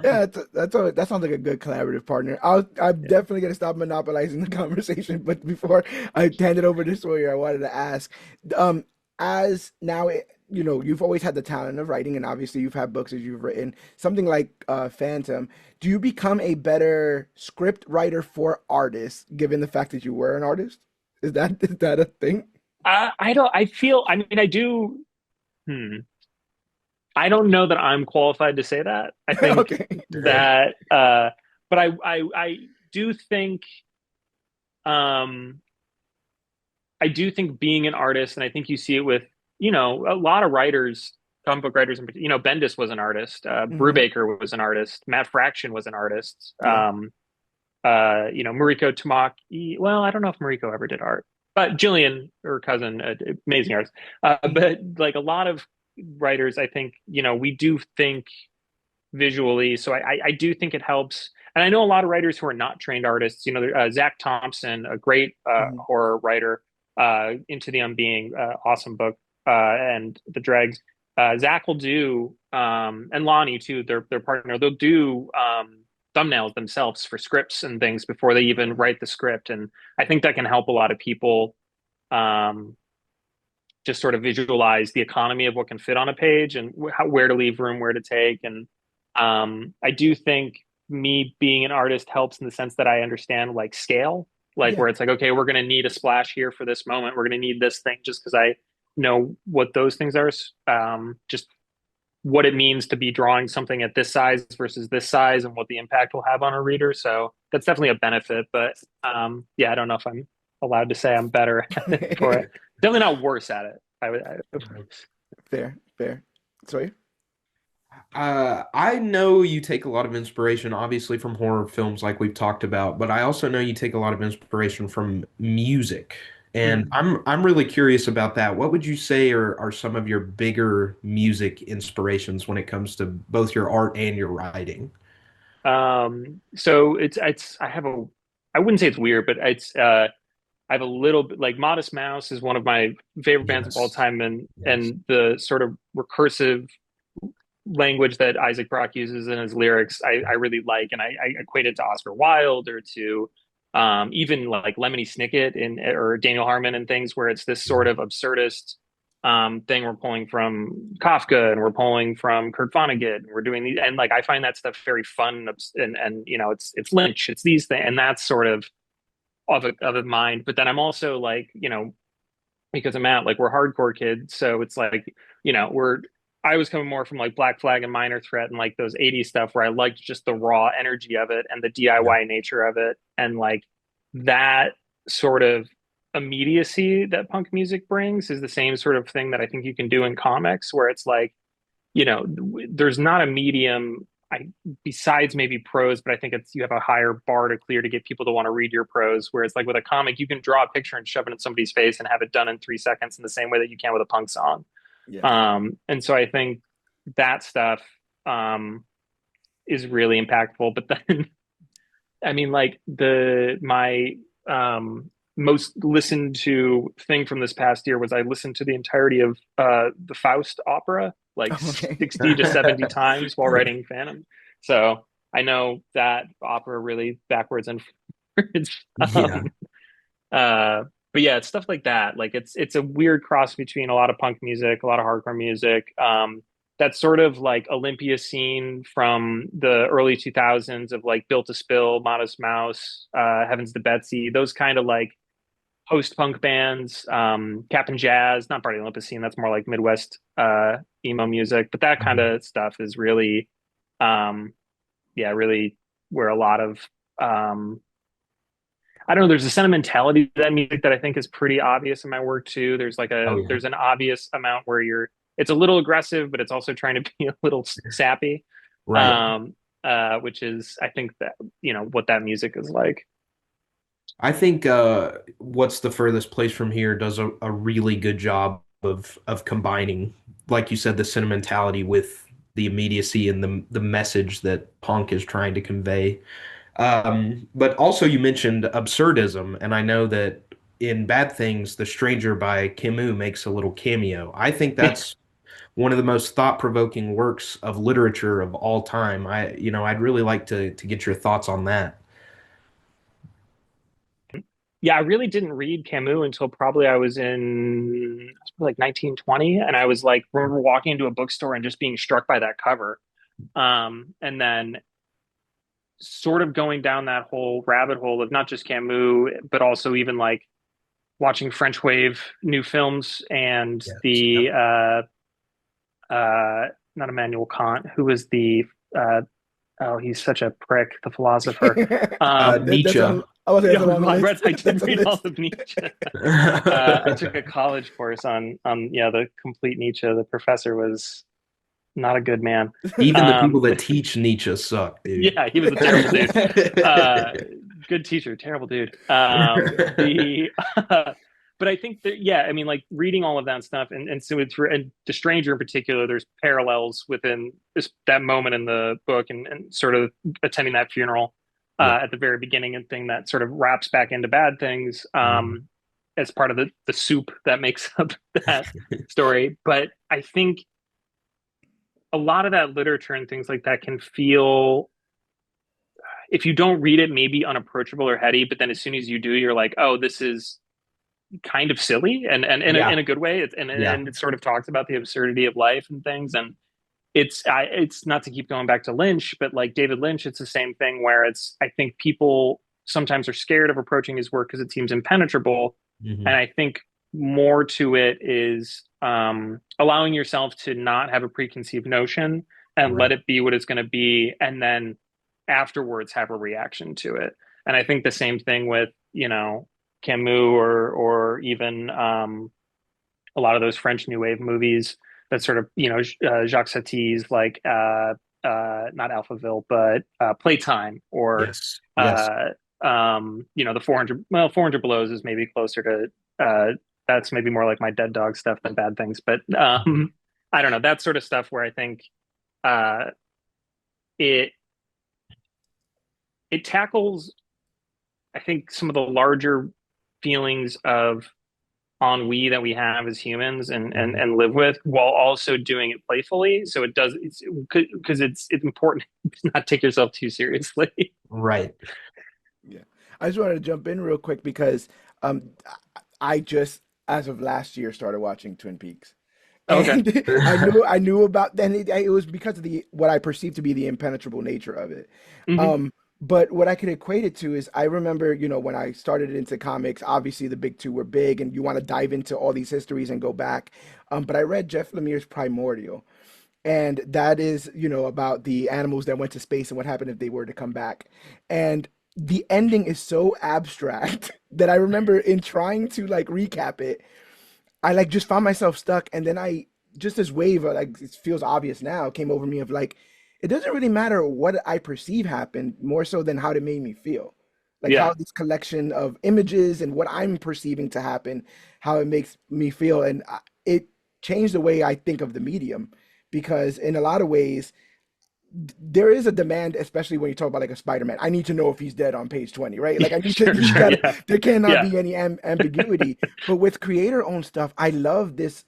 S1: Yeah, that sounds like a good collaborative partner. I'm
S3: yeah.
S1: definitely gonna stop monopolizing the conversation, but before I hand it over to Sawyer, I wanted to ask, um, as now you've always had the talent of writing, and obviously you've had books as you've written. Something like Phantom, do you become a better script writer for artists, given the fact that you were an artist? Is that a thing?
S3: I don't. I feel. I mean, I do. Hmm. I don't know that I'm qualified to say that. I think
S1: Okay, fair.
S3: that, but I do think, um, I do think being an artist, and I think you see it with, a lot of writers, comic book writers, Bendis was an artist,
S1: Hmm.
S3: Brubaker was an artist, Matt Fraction was an artist,
S1: Yeah.
S3: Mariko Tamaki. Well, I don't know if Mariko ever did art, but Jillian, her cousin, amazing artist. But like a lot of writers, I think, we do think visually. So I do think it helps. And I know a lot of writers who are not trained artists. Zach Thompson, a great
S1: Hmm.
S3: horror writer, Into the Unbeing, awesome book, and The Dregs. Zach will do, and Lonnie too, their partner. They'll do thumbnails themselves for scripts and things before they even
S1: Yeah.
S3: write the script. And I think that can help a lot of people. Um, just sort of visualize the economy of what can fit on a page and where to leave room, where to take. And I do think me being an artist helps in the sense that I understand like scale, like
S1: Yeah.
S3: where it's like, okay, we're going to need a splash here for this moment. We're going to need this thing just because I know what those things are. Just what it means to be drawing something at this size versus this size and what the impact will have on a reader. So that's definitely a benefit. But yeah, I don't know if I'm allowed to say I'm better at it for it. Definitely not worse at it.
S1: Fair, fair. Sorry.
S4: I know you take a lot of inspiration, obviously, from horror films, like we've talked about, but I also know you take a lot of inspiration from music, and
S3: Mhm.
S4: I'm really curious about that. What would you say are some of your bigger music inspirations when it comes to both your art and your writing?
S3: So it's I have a I wouldn't say it's weird, but it's I have a little bit like Modest Mouse is one of my favorite bands of all
S4: Yes.
S3: time,
S4: Yes.
S3: and the sort of recursive language that Isaac Brock uses in his lyrics, I really like, and I equate it to Oscar Wilde or to even like Lemony Snicket and or Daniel Harmon and things where it's this sort
S4: Yeah.
S3: of absurdist thing we're pulling from Kafka and we're pulling from Kurt Vonnegut and we're doing these and like I find that stuff very fun and you know it's Lynch, it's these things, and that's sort of a mind. But then I'm also like, you know, because I'm at like we're hardcore kids, so it's like, you know, we're I was coming more from like Black Flag and Minor Threat and like those 80s stuff where I liked just the raw energy of it and the
S4: Yeah.
S3: DIY nature of it and like that sort of immediacy that punk music brings is the same sort of thing that I think you can do in comics where it's like, you know, there's not a medium I besides maybe prose, but I think it's you have a higher bar to clear to get people to want to read your prose. Whereas like with a comic, you can draw a picture and shove it in somebody's face and have it done in 3 seconds in the same way that you can with a punk song.
S1: Yes.
S3: And so I think that stuff is really impactful. But then I mean, like the my most listened to thing from this past year was I listened to the entirety of the Faust opera like
S1: Okay.
S3: 60 to 70 times while writing Phantom. So I know that opera really backwards and forwards.
S4: Yeah.
S3: Uh, but yeah, it's stuff like that. Like it's a weird cross between a lot of punk music, a lot of hardcore music. That sort of like Olympia scene from the early 2000s of like Built to Spill, Modest Mouse, Heavens to Betsy, those kind of like post-punk bands, Cap'n Jazz, not part of the Olympus scene, that's more like Midwest emo music, but that kind
S4: Mhm.
S3: of stuff is really um yeah, really where a lot of I don't know, there's a sentimentality to that music that I think is pretty obvious in my work too.
S4: Oh yeah.
S3: There's an obvious amount where it's a little aggressive, but it's also trying to be a little sappy.
S4: Right.
S3: Um which is I think that you know what that music is like.
S4: I think what's the furthest place from here does a really good job of combining, like you said, the sentimentality with the immediacy and the message that punk is trying to convey. But also you mentioned absurdism, and I know that in Bad Things, The Stranger by Camus makes a little cameo. I think that's one of the most thought-provoking works of literature of all time. I'd really like to get your thoughts on that.
S3: Yeah, I really didn't read Camus until probably I was like 1920, and I was like remember walking into a bookstore and just being struck by that cover. And then sort of going down that whole rabbit hole of not just Camus, but also even like watching French Wave new films and
S4: Yes.
S3: the
S4: Yep.
S3: not Immanuel Kant, who was the oh, he's such a prick, the philosopher.
S1: That's
S4: Nietzsche.
S1: on. I was that's
S3: Yeah,
S1: on the
S3: I
S1: list.
S3: read, I
S1: That's
S3: did
S1: on the
S3: read all
S1: list.
S3: of Nietzsche. I took a college course on yeah the complete Nietzsche. The professor was not a good man.
S4: Even the people
S3: Um,
S4: that teach Nietzsche suck, dude.
S3: yeah, he was a terrible dude. Uh, Good teacher, terrible dude. The but I think that yeah, I mean like reading all of that stuff and so it's and the stranger in particular, there's parallels within that moment in the book and sort of attending that funeral
S4: Yeah.
S3: at the very beginning and thing that sort of wraps back into bad things as part of the soup that makes up that story. But I think a lot of that literature and things like that can feel if you don't read it maybe unapproachable or heady, but then as soon as you do you're like, oh, this is kind of silly and in
S4: Yeah.
S3: a good way.
S4: Yeah.
S3: And it sort of talks about the absurdity of life and things. And it's not to keep going back to Lynch, but like David Lynch, it's the same thing where it's I think people sometimes are scared of approaching his work because it seems impenetrable, and
S4: Hmm.
S3: I think more to it is allowing yourself to not have a preconceived notion and let
S4: Right.
S3: it be what it's going to be, and then afterwards have a reaction to it. And I think the same thing with Camus or even a lot of those French New Wave movies that sort of, Jacques Satie's like not Alphaville, but Playtime or
S4: Yes. Yes.
S3: uh, the 400. Well, 400 Blows is maybe closer to that's maybe more like my Dead Dog stuff than Bad Things, but I don't know that sort of stuff where I think uh, it it tackles I think some of the larger feelings of ennui that we have as humans
S4: Mhm.
S3: and live with while also doing it playfully. So it's because it's important to not take yourself too seriously.
S4: Right.
S1: Yeah. I just wanted to jump in real quick because um I just as of last year started watching Twin Peaks.
S3: Okay.
S1: And I knew about then it was because of the what I perceived to be the impenetrable nature of it.
S3: Hmm.
S1: Um but what I could equate it to is I remember, when I started into comics, obviously the big two were big and you want to dive into all these histories and go back. But I read Jeff Lemire's Primordial. And that is, about the animals that went to space and what happened if they were to come back. And the ending is so abstract that I remember in trying to like recap it, I like just found myself stuck. And then I just this wave of like it feels obvious now came over me of like it doesn't really matter what I perceive happened, more so than how it made me feel. Like how
S3: Yeah.
S1: this collection of images and what I'm perceiving to happen, how it makes me feel. And it changed the way I think of the medium because in a lot of ways there is a demand, especially when you talk about like a Spider-Man. I need to know if he's dead on page 20, right? Like I need to,
S3: Sure.
S1: he's
S3: Sure.
S1: got to,
S3: Yeah.
S1: there cannot
S3: Yeah.
S1: be any ambiguity. But with creator-owned stuff, I love this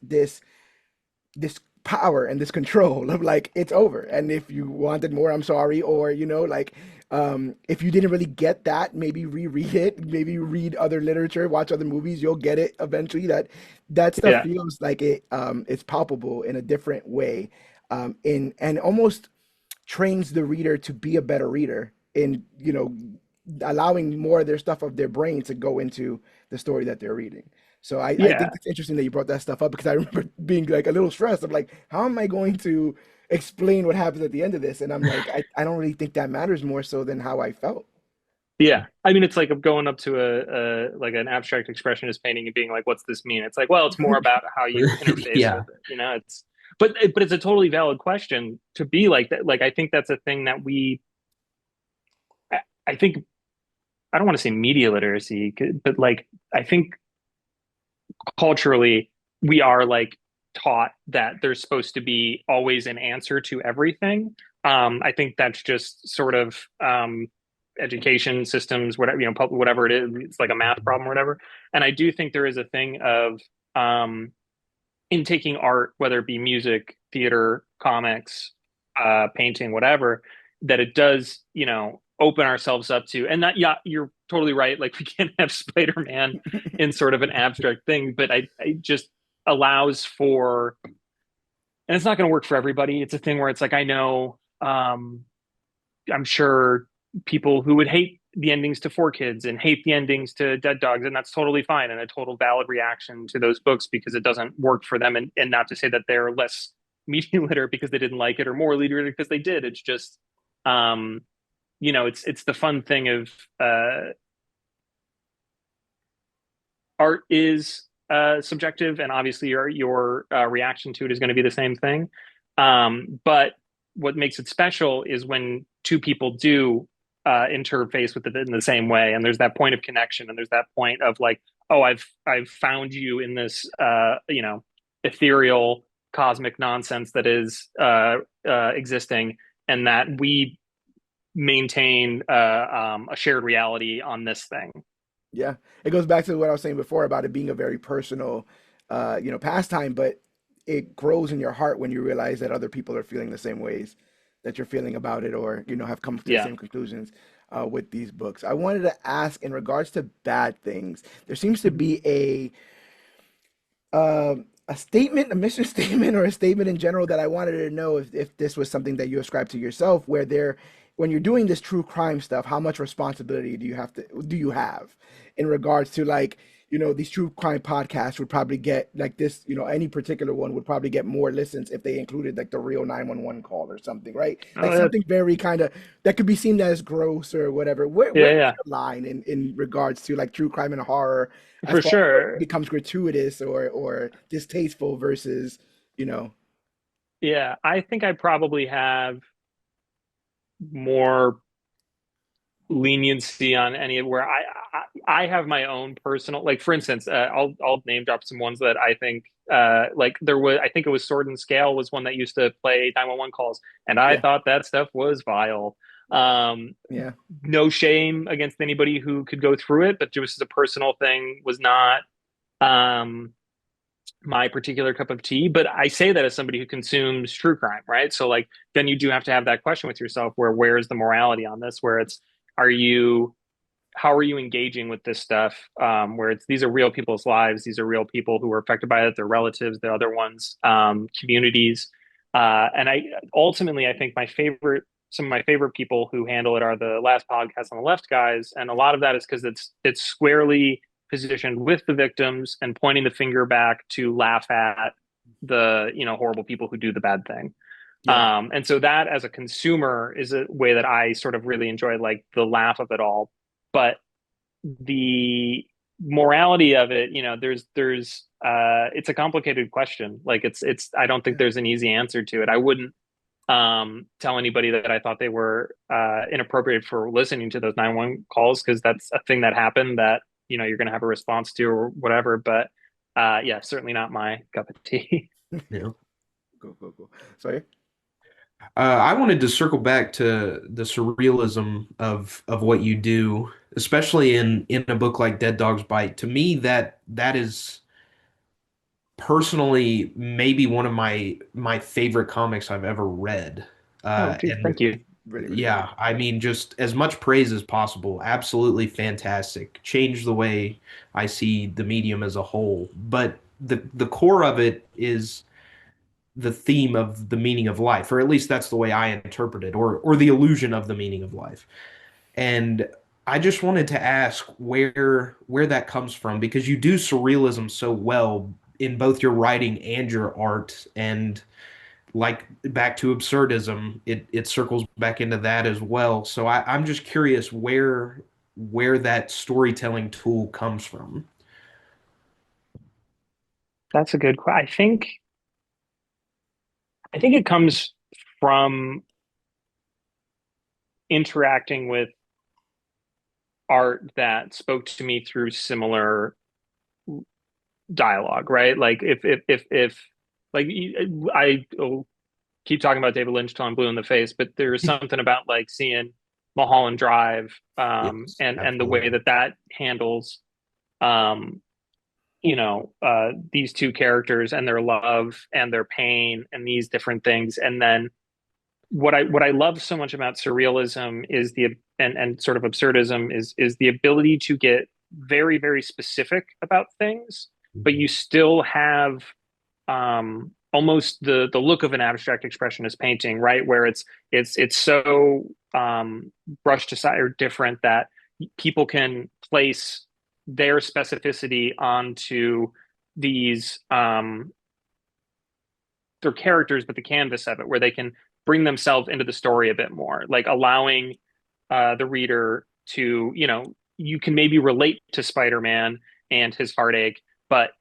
S1: power and this control of like it's over. And if you wanted more, I'm sorry. Or like if you didn't really get that, maybe reread it, maybe read other literature, watch other movies, you'll get it eventually. That stuff
S3: Yeah.
S1: feels like it's palpable in a different way. In and almost trains the reader to be a better reader in allowing more of their stuff of their brain to go into the story that they're reading. So I think
S3: Yeah.
S1: it's interesting that you brought that stuff up because I remember being like a little stressed. I'm like, how am I going to explain what happens at the end of this? And I'm like, I don't really think that matters more so than how I felt.
S3: Yeah. I mean, it's like going up to a like an abstract expressionist painting and being like, "What's this mean?" It's like, well, it's more about how you interface
S4: Yeah.
S3: with it. It's but it's a totally valid question to be like that. Like, I think that's a thing that I, I think I don't want to say media literacy, but like I think culturally we are like taught that there's supposed to be always an answer to everything. I think that's just sort of education systems, whatever whatever it is. It's like a math problem or whatever. And I do think there is a thing of um, in taking art, whether it be music, theater, comics, painting, whatever, that it does, open ourselves up to. And that, yeah, you're totally right. Like we can't have Spider-Man in sort of an abstract thing, but I just allows for, and it's not going to work for everybody. It's a thing where it's like I know, I'm sure people who would hate the endings to Four Kids and hate the endings to Dead Dogs, and that's totally fine and a total valid reaction to those books because it doesn't work for them, and not to say that they're less media literate because they didn't like it or more literate because they did. It's just, um, it's the fun thing of art is subjective, and obviously your reaction to it is going to be the same thing. But what makes it special is when two people do interface with it in the same way, and there's that point of connection, and there's that point of like, oh, I've found you in this ethereal cosmic nonsense that is existing, and that we maintain a shared reality on this thing.
S1: Yeah, it goes back to what I was saying before about it being a very personal, pastime, but it grows in your heart when you realize that other people are feeling the same ways. that you're feeling about it, or have come to the
S3: Yeah.
S1: same conclusions with these books. I wanted to ask in regards to bad things. There seems to be a statement, a mission statement, or a statement in general that I wanted to know if this was something that you ascribe to yourself, where when you're doing this true crime stuff, how much responsibility do you have in regards to, like, these true crime podcasts would probably get, like, this, any particular one would probably get more listens if they included like the real 911 call or something, right? Like
S3: Oh,
S1: something very kind of that could be seen as gross or whatever. Where's
S3: yeah,
S1: the line in regards to like true crime and horror,
S3: yeah,
S1: as
S3: for
S1: far as what
S3: sure.
S1: becomes gratuitous or distasteful versus, you know,
S3: Yeah, I think I probably have more leniency on any of where I have my own personal, like, for instance, I'll name drop some ones that I think like there was, I think it was Sword and Scale was one that used to play 911 calls, and I
S1: yeah,
S3: thought that stuff was vile. Um,
S1: yeah,
S3: no shame against anybody who could go through it, but just as a personal thing was not um my particular cup of tea. But I say that as somebody who consumes true crime, right? So like then you do have to have that question with yourself where's the morality on this? Where it's, are you, how are you engaging with this stuff? Where it's, these are real people's lives, these are real people who were affected by it, their relatives, the other ones, communities. And I ultimately I think some of my favorite people who handle it are the Last Podcast on the Left guys, and a lot of that is because it's squarely positioned with the victims and pointing the finger back to laugh at the horrible people who do the bad thing.
S1: yeah,
S3: And so that as a consumer is a way that I sort of really enjoy, like the laugh of it all. But the morality of it, there's it's a complicated question. Like it's I don't think
S1: yeah,
S3: there's an easy answer to it. I wouldn't tell anybody that I thought they were inappropriate for listening to those 911 calls, because that's a thing that happened that you're going to have a response to or whatever. But yeah, certainly not my cup of tea.
S4: Yeah.
S1: go, go, go. Sorry.
S4: I wanted to circle back to the surrealism of what you do, especially in a book like Dead Dogs Bite. To me, that is personally maybe one of my favorite comics I've ever read.
S3: Oh, dude,
S4: And
S3: thank you.
S1: Really, really good.
S4: yeah, I mean, just as much praise as possible. Absolutely fantastic. Changed the way I see the medium as a whole. But the core of it is the theme of the meaning of life, or at least that's the way I interpret it, or the illusion of the meaning of life. And I just wanted to ask where that comes from, because you do surrealism so well in both your writing and your art. And like back to absurdism, it circles back into that as well. So I'm just curious where that storytelling tool comes from.
S3: That's a good question. I think it comes from interacting with art that spoke to me through similar dialogue, right? Like if like I keep talking about David Lynch till I'm blue in the face, but there's something about like seeing Mulholland Drive,
S4: Yes,
S3: and the way
S4: absolutely.
S3: that handles um these two characters and their love and their pain and these different things. And then what I love so much about surrealism is and sort of absurdism is the ability to get very, very specific about things, but
S4: Mhm.
S3: you still have almost the look of an abstract expressionist painting, right? Where it's so brushed aside or different that people can place their specificity onto these their characters, but the canvas of it, where they can bring themselves into the story a bit more, like allowing the reader to, you can maybe relate to Spider-Man and his heartache, but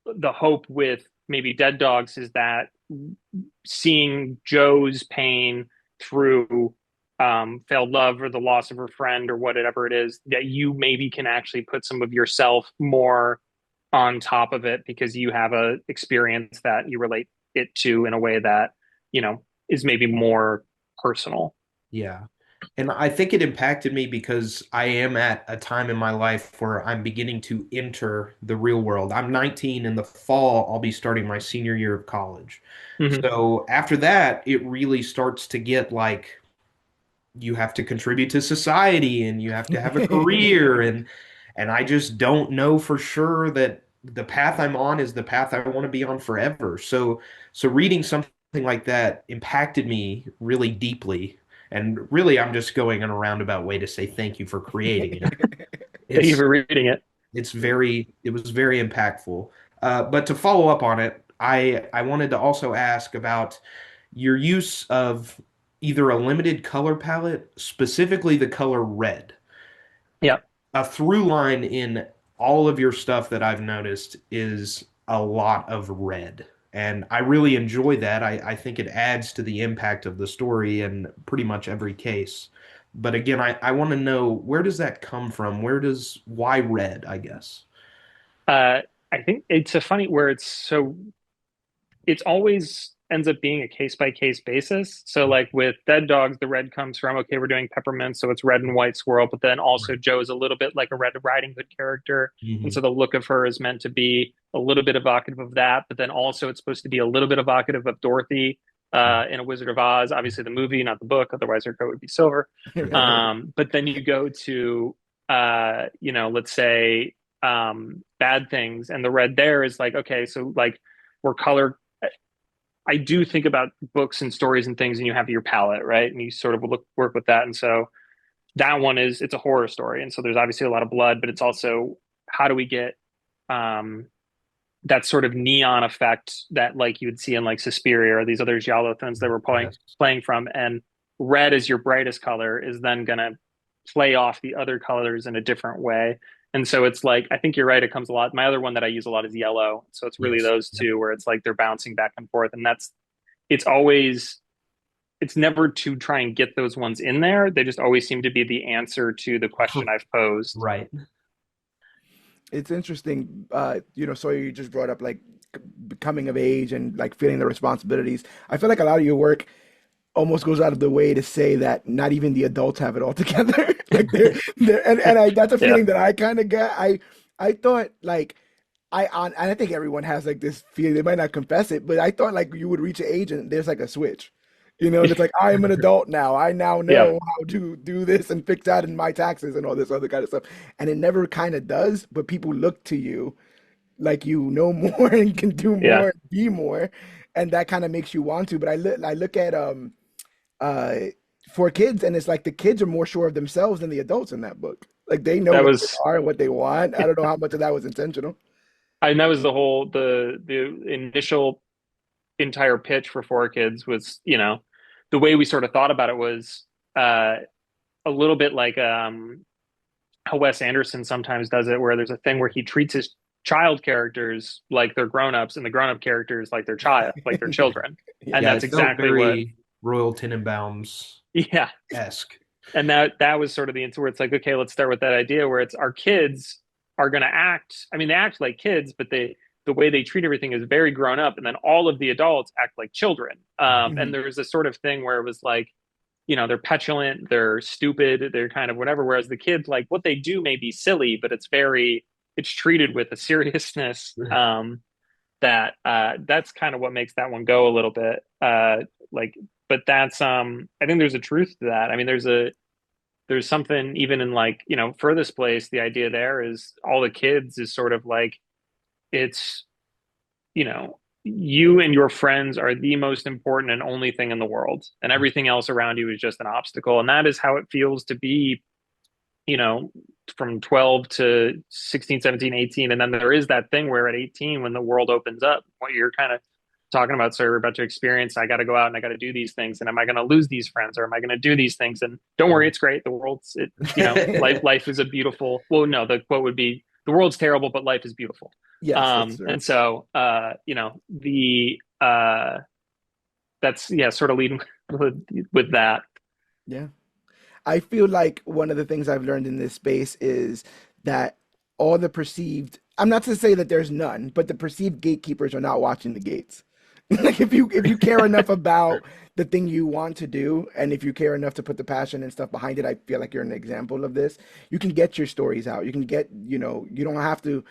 S3: the hope with maybe Dead Dogs is that seeing Joe's pain through failed love or the loss of her friend or whatever it is, that you maybe can actually put some of yourself more on top of it because you have a experience that you relate it to in a way that is maybe more personal.
S4: Yeah. And I think it impacted me because I am at a time in my life where I'm beginning to enter the real world. I'm 19 in the fall, I'll be starting my senior year of college.
S3: Hmm.
S4: So after that, it really starts to get like you have to contribute to society and you have to have a career and I just don't know for sure that the path I'm on is the path I want to be on forever. So reading something like that impacted me really deeply. And really I'm just going in a roundabout way to say thank you for creating it.
S3: Thank you
S4: It's
S3: for reading it.
S4: it was very impactful. But to follow up on it, I wanted to also ask about your use of either a limited color palette, specifically the color red.
S3: Yeah.
S4: A through line in all of your stuff that I've noticed is a lot of red. And I really enjoy that. I think it adds to the impact of the story in pretty much every case. But again, I want to know where does that come from? Why red, I guess?
S3: Uh, I think it's a funny where it's always ends up being a case by case basis. So like with Dead Dogs, the red comes from okay, we're doing peppermint, so it's red and white swirl, but then also
S4: Right.
S3: Joe is a little bit like a Red Riding Hood character. And
S4: Hmm.
S3: so the look of her is meant to be a little bit evocative of that, but then also it's supposed to be a little bit evocative of Dorothy in A Wizard of Oz, obviously the movie, not the book, otherwise her coat would be silver.
S1: Right.
S3: But then you go to let's say bad things, and the red there is like, okay, so like we're color I do think about books and stories and things, and you have your palette, right? And you sort of work with that. And so that one is it's a horror story, and so there's obviously a lot of blood, but it's also how do we get um, that sort of neon effect that like you would see in like Suspiria or these other giallo films that we're
S4: Yes.
S3: playing from, and red as your brightest color is then gonna play off the other colors in a different way. And so it's like I think you're right. It comes a lot. My other one that I use a lot is yellow. So it's really
S4: Yes.
S3: those
S4: Yep.
S3: two where it's like they're bouncing back and forth, and that's it's always it's never to try and get those ones in there. They just always seem to be the answer to the question I've posed.
S4: Right.
S1: It's interesting, so you just brought up like coming of age and like feeling the responsibilities. I feel like a lot of your work almost goes out of the way to say that not even the adults have it all together. Like they're and that's a
S3: Yeah.
S1: feeling that I kind of get. I thought like and I think everyone has like this feeling. They might not confess it, but I thought like you would reach an age and there's like a switch. And it's like I am an adult now. I now
S3: Yeah.
S1: know how to do this and fix that in my taxes and all this other kind of stuff. And it never kind of does, but people look to you like you know more and can do
S3: Yeah.
S1: more and be more, and that kind of makes you want to. But I look at uh for kids, and it's like the kids are more sure of themselves than the adults in that book. Like they know
S3: That
S1: what they
S3: was
S1: are and what they want. I don't know how much of that was intentional.
S3: and that was the initial entire pitch for Four Kids was, the way we sort of thought about it was uh a little bit like how Wes Anderson sometimes does it, where there's a thing where he treats his child characters like they're grown-ups and the grown-up characters like they're children. And
S1: Yeah.
S4: Yeah,
S3: that's
S4: it felt
S3: exactly what,
S4: very Royal Tenenbaums
S3: yeah.
S4: esque.
S3: And that was sort of the answer where it's like, okay, let's start with that idea where it's our kids are going to act. I mean, they act like kids, but the way they treat everything is very grown up, and then all of the adults act like children. And
S1: Mhm.
S3: there was a sort of thing where it was like, they're petulant, they're stupid, they're kind of whatever. Whereas the kids, like what they do may be silly, but it's treated with a seriousness that's kind of what makes that one go a little bit. Like, but that's I think there's a truth to that. I mean, there's something even in like furthest place. The idea there is all the kids is sort of like it's you and your friends are the most important and only thing in the world, and everything else around you is just an obstacle. And that is how it feels to be, you know, from 12 to 16, 17, 18. And then there is that thing where at 18, when the world opens up, what you're kind of talking about, so you're about to experience, I got to go out and I got to do these things. And am I going to lose these friends, or am I going to do these things? And don't worry, it's great. The world's, life is a beautiful, well, no, the quote would be, the world's terrible, but life is beautiful.
S1: Yes, that's true.
S3: And so, that's, yeah, sort of leading with that.
S1: Yeah. I feel like one of the things I've learned in this space is that all the perceived, I'm not to say that there's none, but the perceived gatekeepers are not watching the gates. Like if you care enough about the thing you want to do, and if you care enough to put the passion and stuff behind it, I feel like you're an example of this. You can get your stories out. You can get, you don't have to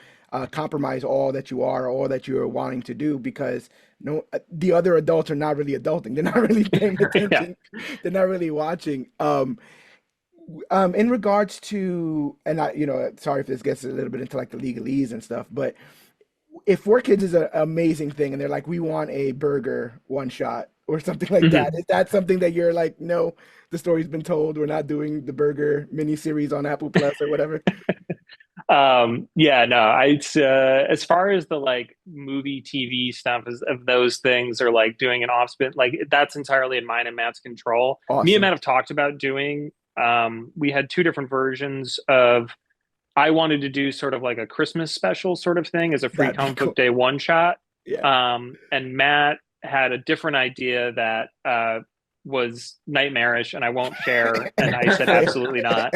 S1: compromise all that you are, all that you're wanting to do, because no, the other adults are not really adulting. They're not really paying
S3: Yeah.
S1: attention. They're not really watching. In regards to, and sorry if this gets a little bit into like the legalese and stuff, but if Four Kids is an amazing thing and they're like, we want a burger one shot or something like that,
S3: Mhm.
S1: is that something that you're like, no, the story's been told, we're not doing the burger miniseries on Apple Plus or whatever?
S3: Yeah, no, it's as far as the like movie TV stuff as, of those things or like doing an off spin, like that's entirely in mine and Matt's control. Me and
S1: Awesome.
S3: Matt have talked about doing we had two different versions of I wanted to do sort of like a Christmas special sort of thing as a free
S1: That'd be
S3: comic book
S1: cool.
S3: day one shot.
S1: Yeah.
S3: And Matt had a different idea that was nightmarish and I won't share. And I said, absolutely not.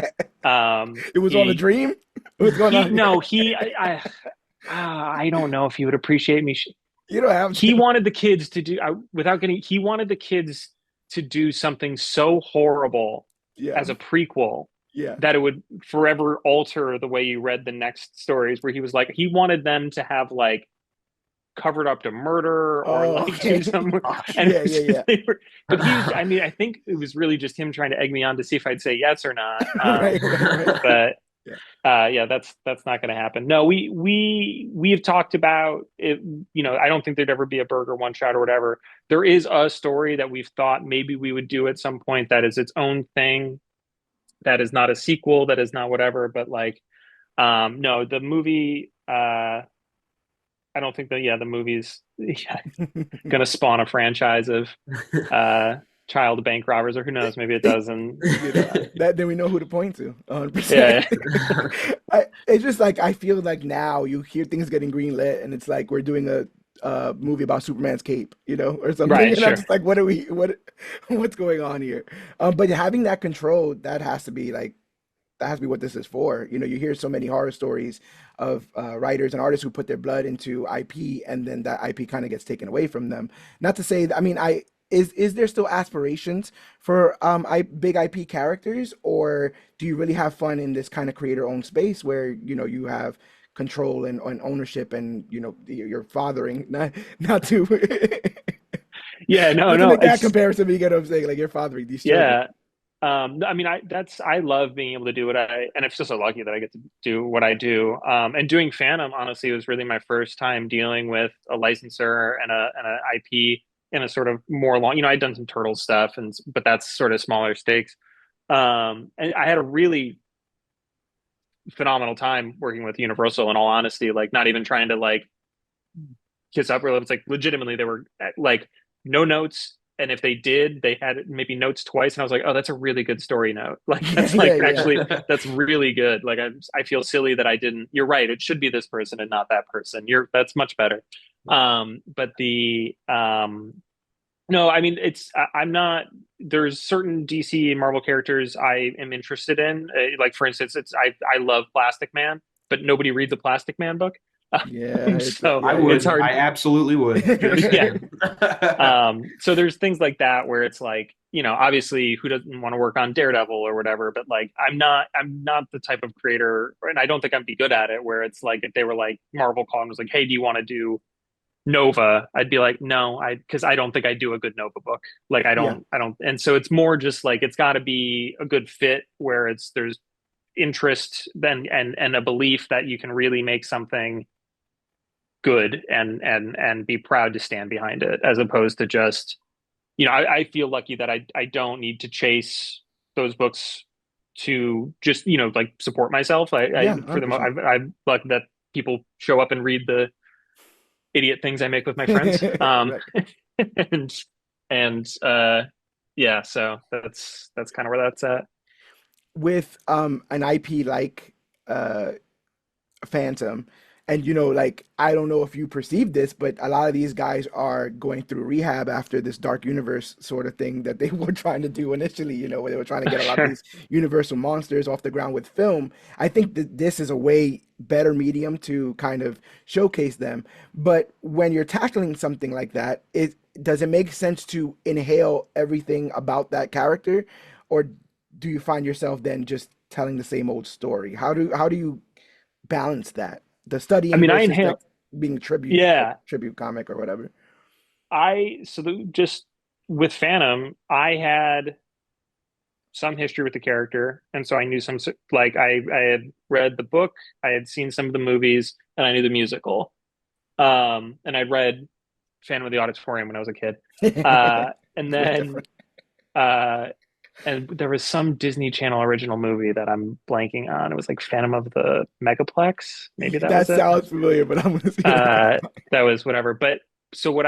S1: It was all a
S3: He
S1: dream. What's going
S3: he
S1: on here?
S3: no he I don't know if he would appreciate me.
S1: You don't have
S3: He
S1: to.
S3: wanted the kids to do without getting. He wanted the kids to do something so horrible
S1: Yeah.
S3: as a prequel
S1: Yeah.
S3: that it would forever alter the way you read the next stories. Where he was like, he wanted them to have like covered up to murder or
S1: Oh,
S3: like do
S1: okay.
S3: something.
S4: Gosh.
S3: And it
S1: Yeah,
S3: was
S1: yeah,
S3: just,
S1: yeah.
S3: they were, but he was. I mean, I think it was really just him trying to egg me on to see if I'd say yes or not.
S1: Right, right, right.
S3: But
S1: Yeah.
S3: yeah, that's not going to happen. No, we have talked about it. You know, I don't think there'd ever be a burger one shot or whatever. There is a story that we've thought maybe we would do at some point that is its own thing. That is not a sequel. That is not whatever. But like, no, the movie. I don't think that. Yeah, the movie's yeah, going to spawn a franchise of uh, child bank robbers, or who knows? Maybe it does. And
S1: That then we know who to point to, 100%.
S3: yeah,
S1: It's just like I feel like now you hear things getting greenlit, and it's like we're doing a movie about Superman's cape, or something,
S3: right,
S1: and I'm
S3: sure.
S1: just like, what's going on here? But having that control, that has to be what this is for. You hear so many horror stories of writers and artists who put their blood into IP, and then that IP kind of gets taken away from them. Not to say, I mean, is there still aspirations for big IP characters, or do you really have fun in this kind of creator-owned space where you have control and ownership, and you're fathering, not to
S3: Yeah, no,
S1: not to
S3: no.
S1: make that
S3: It's
S1: comparison, but you get what I'm saying, like you're fathering these children.
S3: yeah. I mean, I love being able to do what and I'm just so lucky that I get to do what I do. And doing Phantom, honestly, was really my first time dealing with a licensor and a IP in a sort of more long, I'd done some Turtle stuff but that's sort of smaller stakes. And I had a really phenomenal time working with Universal in all honesty, like not even trying to like kiss up real. It's like legitimately they were like no notes. And if they did, they had maybe notes twice. And I was like, oh, that's a really good story note. Like
S1: Yeah,
S3: that's
S1: yeah,
S3: like
S1: yeah.
S3: actually that's really good. Like I feel silly that I didn't. You're right. It should be this person and not that person. That's much better. But the no, I mean I'm not. There's certain DC and Marvel characters I am interested in. Like for instance, I love Plastic Man, but nobody reads a Plastic Man book.
S1: Yeah, it's
S3: So
S4: I
S1: yeah, yeah,
S3: it's
S4: would.
S3: hard.
S4: I absolutely would. Just
S3: Yeah.
S4: saying.
S3: So there's things like that where it's like, obviously who doesn't want to work on Daredevil or whatever, but like I'm not the type of creator, and I don't think I'd be good at it, where it's like if they were like Marvel calling was like, hey, do you want to do Nova? I'd be like, no, because I don't think I do a good Nova book. Like
S1: yeah,
S3: I don't, and so it's more just like it's got to be a good fit where there's interest then and a belief that you can really make something good and be proud to stand behind it as opposed to just I feel lucky that I don't need to chase those books to just like support myself. I
S1: yeah,
S3: for the mo
S1: 100%.
S3: I'm lucky that people show up and read the idiot things I make with my friends.
S1: Right.
S3: And and yeah, so that's kind of where that's at.
S1: With an IP like uh Phantom, and like I don't know if you perceive this, but a lot of these guys are going through rehab after this dark universe sort of thing that they were trying to do initially, where they were trying to get a lot of
S3: Sure.
S1: these universal monsters off the ground with film. I think that this is a way better medium to kind of showcase them. But when you're tackling something like that, does it make sense to inhale everything about that character, or do you find yourself then just telling the same old story? How do you balance that? The
S3: I
S1: studying
S3: mean, I
S1: versus like
S3: inhale.
S1: being
S3: Yeah,
S1: tribute comic or whatever.
S3: just with Phantom, I had some history with the character, and so I knew some like I had read the book, I had seen some of the movies, and I knew the musical. And I'd read Phantom of the Auditorium when I was a kid. And
S1: Way
S3: then
S1: different.
S3: uh, and there was some Disney Channel original movie that I'm blanking on. It was like Phantom of the Megaplex. Maybe that
S1: That
S3: was it.
S1: sounds familiar, but I'm gonna see it. I gotta
S3: Uh,
S1: find
S3: that was whatever. But so but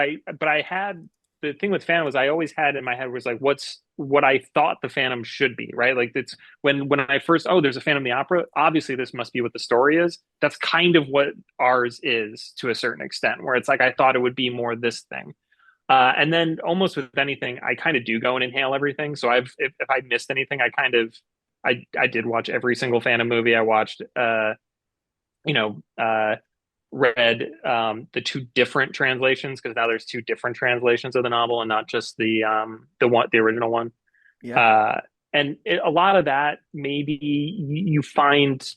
S3: I had the thing with Phantom was I always had in my head was like, what's what I thought the Phantom should be, right? Like it's when I first, oh, there's a Phantom of the Opera. Obviously, this must be what the story is. That's kind of what ours is to a certain extent, where it's like I thought it would be more this thing. And then almost with anything, I kind of do go and inhale everything. So if I missed anything, I did watch every single Phantom movie. I watched you know read the two different translations because now there's two different translations of the novel and not just the original one.
S1: Yeah.
S3: Uh, a lot of that maybe you find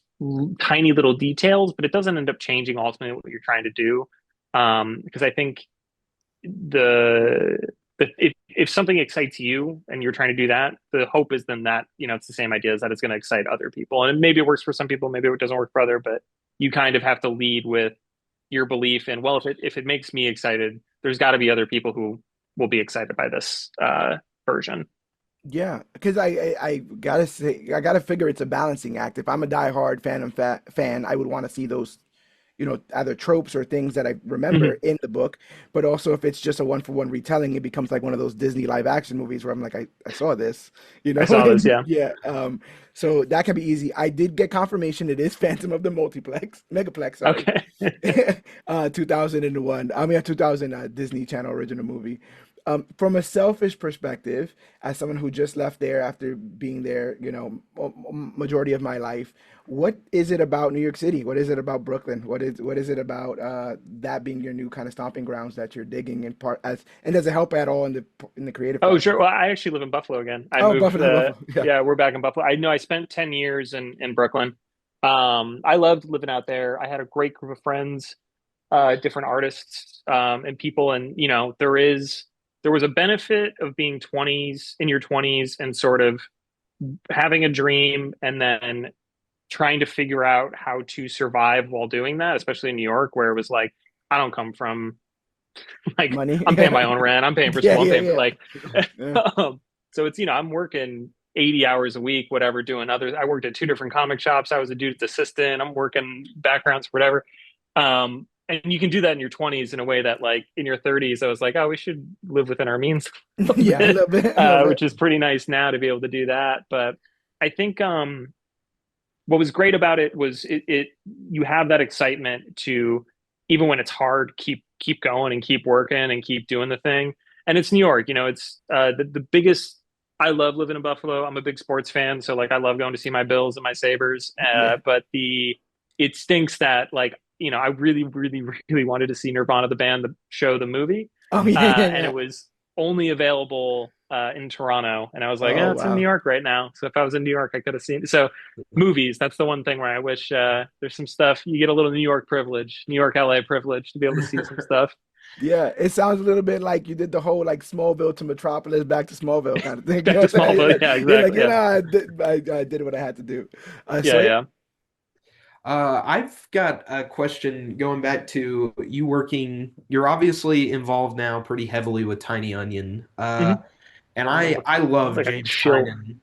S3: tiny little details, but it doesn't end up changing ultimately what you're trying to do. Because I think the if something excites you and you're trying to do that, the hope is then that it's the same idea, is that it's going to excite other people, and maybe it works for some people, maybe it doesn't work for other, but you kind of have to lead with your belief in, well, if it makes me excited, there's got to be other people who will be excited by this version.
S1: Yeah, because I gotta say I gotta figure it's a balancing act. If I'm a diehard fan, I would want to see those, either tropes or things that I remember
S3: Hmm.
S1: in the book. But also, if it's just a one for one retelling, it becomes like one of those Disney live action movies where I'm like, I saw this,
S3: I saw this,
S1: and
S3: yeah.
S1: yeah. So that can be easy. I did get confirmation it is Phantom of the Megaplex, sorry,
S3: Okay.
S1: 2001. I mean, 2000 Disney Channel original movie. From a selfish perspective, as someone who just left there after being there, majority of my life, what is it about New York City? What is it about Brooklyn? What is it about that being your new kind of stomping grounds that you're digging in part as, and does it help at all in the creative
S3: Oh, sure.
S1: process?
S3: Well, I actually live in Buffalo again. I
S1: Oh,
S3: moved
S1: Buffalo, Buffalo. Yeah.
S3: yeah, we're back in Buffalo. I know I spent 10 years in Brooklyn. I loved living out there. I had a great group of friends, different artists, and people. And, there was a benefit of being 20s in your 20s and sort of having a dream and then trying to figure out how to survive while doing that, especially in New York, where it was like, I don't come from like
S1: Money.
S3: I'm paying my own rent, I'm paying for
S1: Yeah,
S3: school, I'm
S1: yeah,
S3: paying for
S1: yeah.
S3: like
S1: Yeah.
S3: so it's I'm working 80 hours a week, whatever, doing others. I worked at two different comic shops. I was a dude's assistant. I'm working backgrounds, whatever. And you can do that in your 20s in a way that like in your 30s, I was like, oh, we should live within our means a little
S1: Yeah, a
S3: bit,
S1: little bit, a little bit.
S3: which is pretty nice now to be able to do that. But I think what was great about it was it you have that excitement to, even when it's hard, keep going and keep working and keep doing the thing. And it's New York, it's the biggest. I love living in Buffalo. I'm a big sports fan, so like I love going to see my Bills and my Sabres.
S1: Yeah.
S3: But the it stinks that like I really really really wanted to see Nirvana the band, the show, the movie,
S1: Oh, yeah, yeah,
S3: and
S1: yeah.
S3: it was only available in Toronto, and I was like,
S1: Oh,
S3: yeah, it's in New
S1: wow.
S3: York right now. So if I was in New York, I could have seen. So movies, that's the one thing where I wish there's some stuff you get a little New York privilege, New York LA privilege to be able to see some stuff.
S1: Yeah, it sounds a little bit like you did the whole like Smallville to Metropolis, back to Smallville kind of thing. You
S3: Back
S1: know
S3: to
S1: what I'm saying?
S3: Smallville, yeah,
S1: You're like,
S3: exactly, yeah,
S1: I did what I had to do. So
S3: yeah,
S1: yeah.
S3: yeah.
S4: I've got a question going back to you working. You're obviously involved now pretty heavily with Tiny Onion.
S3: Hmm.
S4: And
S3: I'm
S4: I love
S3: like a
S4: James
S3: shill.
S4: Tynan.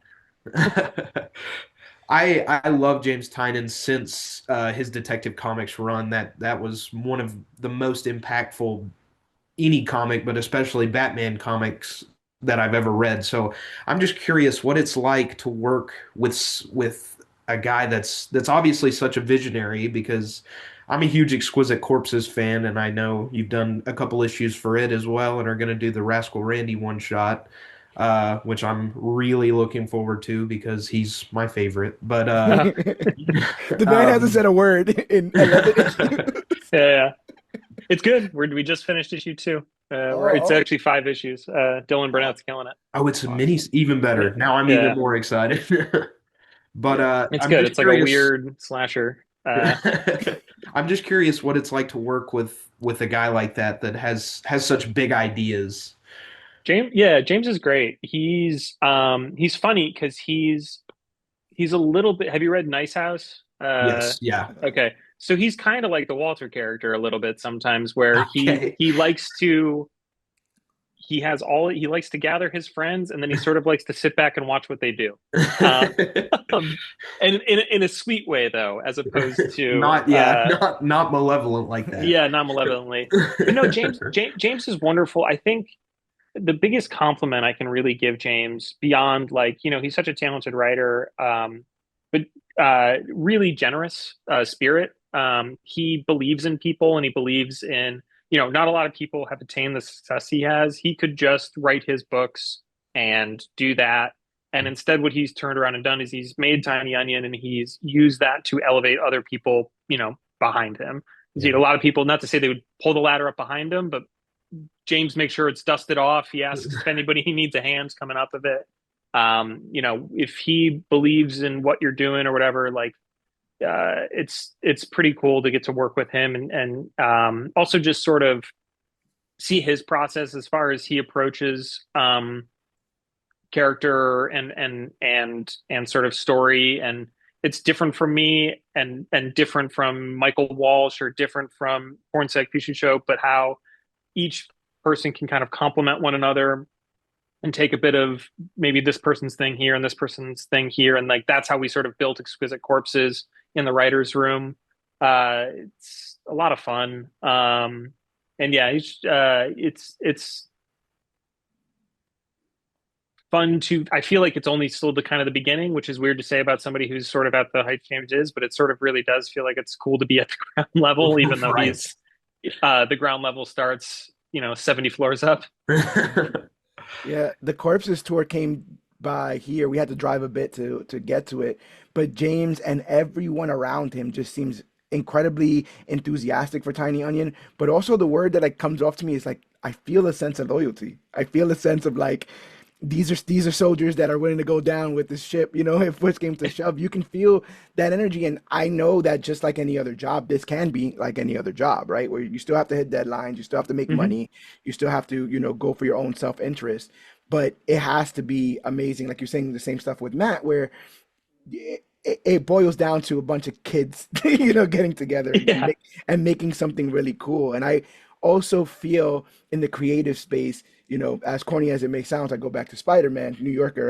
S4: I love James Tynan since his Detective Comics run. That was one of the most impactful any comic, but especially Batman comics that I've ever read. So I'm just curious what it's like to work with a guy that's obviously such a visionary because I'm a huge Exquisite Corpses fan, and I know you've done a couple issues for it as well, and are going to do the Rascal Randy one shot. which I'm really looking forward to because he's my favorite. But
S1: The man hasn't
S4: um,
S1: said a word in 11 issues.
S3: Yeah, yeah. It's good. We just finished issue two. It's
S1: Oh,
S3: actually 5 issues. Dylan
S1: oh,
S3: Burnett's killing it.
S4: oh, it's a mini,
S1: awesome.
S4: even
S3: Yeah,
S4: better. Now I'm even
S3: yeah.
S4: more excited. But
S1: Yeah.
S3: It's
S4: I'm
S3: good.
S4: just
S3: It's like a
S4: curious.
S3: weird slasher.
S4: I'm just curious what it's like to work with a guy like that that has such big ideas.
S3: James, yeah, James is great. He's funny because he's a little bit. Have you read Nice House?
S4: Yes, yeah.
S3: Okay, so he's kind of like the Walter character a little bit sometimes, where he
S4: Okay.
S3: he likes to he has all he likes to gather his friends, and then he sort of likes to sit back and watch what they do. Uh, and in a sweet way though, as opposed to
S4: Not, yeah, not malevolent like that.
S3: yeah, not malevolently. But no, James is wonderful. I think the biggest compliment I can really give James beyond like, he's such a talented writer, but really generous spirit. He believes in people and he believes in, not a lot of people have attained the success he has. He could just write his books and do that. And instead, what he's turned around and done is he's made Tiny Onion and he's used that to elevate other people, behind him.
S4: Yeah.
S3: A lot of people, not to say they would pull the ladder up behind him, but James makes sure it's dusted off. He asks if anybody he needs a hand's coming up of it. If he believes in what you're doing or whatever, like it's pretty cool to get to work with him and also just sort of see his process as far as he approaches character and sort of story, and it's different from me and different from Michael Walsh or different from Hornset Picchu Show, but how each person can kind of complement one another and take a bit of maybe this person's thing here and this person's thing here, and like that's how we sort of built Exquisite Corpses in the writers' room. It's a lot of fun, and yeah, it's fun to. I feel like it's only still the kind of the beginning, which is weird to say about somebody who's sort of at the height James is, but it sort of really does feel like it's cool to be at the ground level, even though
S4: Right.
S3: he's the ground level starts 70 floors up.
S1: Yeah, the Corpses tour came by here. We had to drive a bit to get to it, but James and everyone around him just seems incredibly enthusiastic for Tiny Onion. But also the word that like comes off to me is like I feel a sense of loyalty. I feel a sense of like these are soldiers that are willing to go down with this ship, if push came to shove. You can feel that energy. And I know that just like any other job, this can be like any other job, right? Where you still have to hit deadlines, you still have to make
S3: Mm-hmm.
S1: money, you still have to, go for your own self-interest. But it has to be amazing. Like you're saying the same stuff with Matt, where it boils down to a bunch of kids, getting together
S3: Yeah.
S1: and making something really cool. And I also feel in the creative space, as corny as it may sound, I go back to Spider-Man, New Yorker,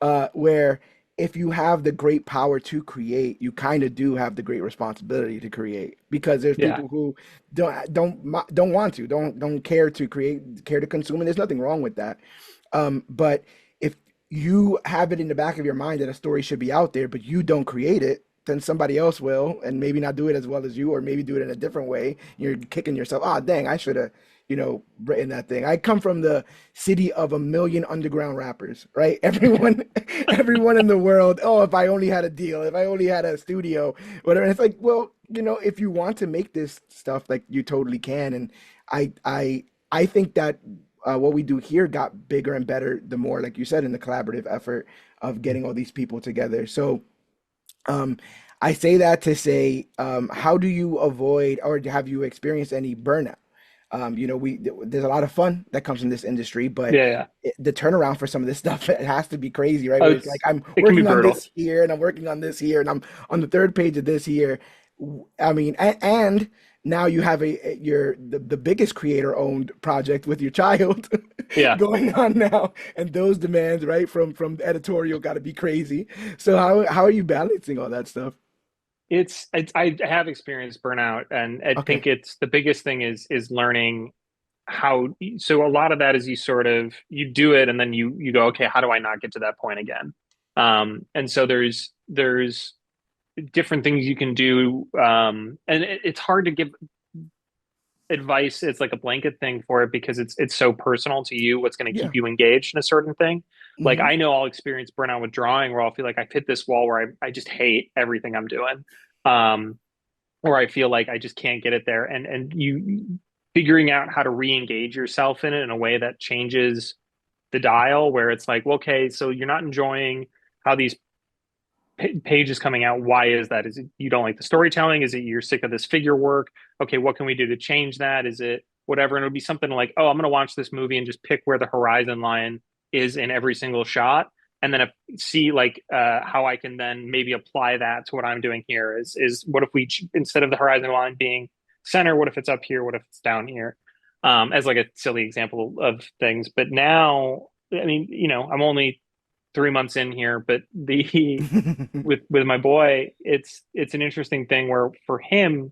S1: right? Where if you have the great power to create, you kind of do have the great responsibility to create because there's
S3: Yeah.
S1: people who don't want to, don't care to create, care to consume, and there's nothing wrong with that. But if you have it in the back of your mind that a story should be out there, but you don't create it, then somebody else will, and maybe not do it as well as you, or maybe do it in a different way. You're kicking yourself. Ah, dang, I should have, written that thing. I come from the city of a million underground rappers, right? Everyone, everyone in the world. Oh, if I only had a deal, if I only had a studio, whatever. And it's like, well, if you want to make this stuff, like you totally can. And I think that what we do here got bigger and better the more, like you said, in the collaborative effort of getting all these people together. So um, I say that to say, how do you avoid, or have you experienced any burnout? There's a lot of fun that comes in this industry, but
S3: Yeah. Yeah.
S1: the turnaround for some of this stuff, it has to be crazy, right?
S3: Oh,
S1: Where it's like I'm
S3: it can be
S1: working on
S3: brutal.
S1: this here, and I'm working on this here, and I'm on the third page of this here. I mean, and now you have the biggest creator owned project with your child
S3: Yeah.
S1: going on now, and those demands, right, from editorial got to be crazy. So how are you balancing all that stuff?
S3: I have experienced burnout, and I
S1: Okay.
S3: think it's the biggest thing is learning how. So a lot of that is you sort of you do it, and then you go, okay, how do I not get to that point again? And so there's different things you can do, and it's hard to give. advice. It's like a blanket thing for it because it's so personal to you. What's going to keep
S1: Yeah.
S3: you engaged in a certain thing. Like
S1: Hmm.
S3: I know I'll experience burnout with drawing, where I'll feel like I've hit this wall where I just hate everything I'm doing. Um, or I feel like I just can't get it there. And you figuring out how to re-engage yourself in it in a way that changes the dial, where it's like, well, okay, so you're not enjoying how these pages coming out. Why is that? Is it you don't like the storytelling? Is it you're sick of this figure work? Okay, what can we do to change that? Is it whatever? And it would be something like, oh, I'm going to watch this movie and just pick where the horizon line is in every single shot, and then see like how I can then maybe apply that to what I'm doing here. Is what if we instead of the horizon line being center, what if it's up here? What if it's down here? As like a silly example of things. But now, I mean, I'm only 3 months in here, but the with my boy, it's an interesting thing where for him,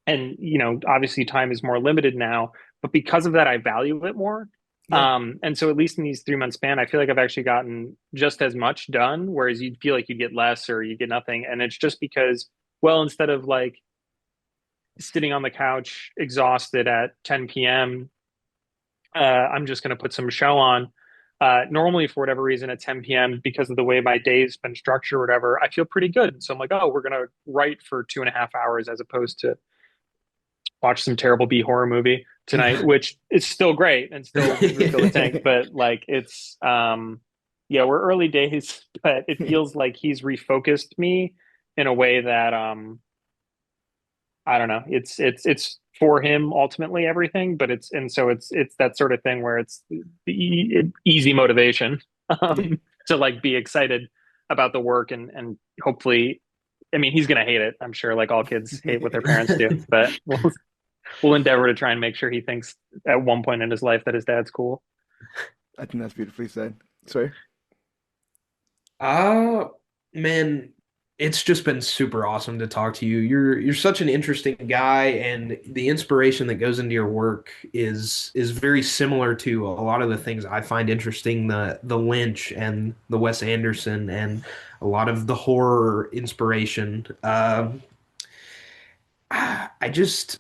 S3: and obviously time is more limited now, but because of that, I value it more.
S1: Yeah.
S3: And so at least in these 3 month span, I feel like I've actually gotten just as much done, whereas you'd feel like you get less or you get nothing. And it's just because, well, instead of like sitting on the couch exhausted at 10 p.m., I'm just going to put some show on. Normally, for whatever reason, at 10 p.m., because of the way my day's been structured or whatever, I feel pretty good. So I'm like, oh, we're going to write for 2.5 hours as opposed to watch some terrible B horror movie tonight, which is still great and still refill the tank. But like, yeah, we're early days, but it feels like he's refocused me in a way that, I don't know. It's for him ultimately everything, but it's that sort of thing where it's easy motivation
S1: Yeah.
S3: to like be excited about the work and hopefully, I mean, he's gonna hate it. I'm sure, like all kids hate what their parents do, but we'll endeavor to try and make sure he thinks at one point in his life that his dad's cool.
S1: I think that's beautifully said. Sorry.
S4: Uh man, it's just been super awesome to talk to you. You're such an interesting guy, and the inspiration that goes into your work is very similar to a lot of the things I find interesting, the Lynch and the Wes Anderson and a lot of the horror inspiration. I just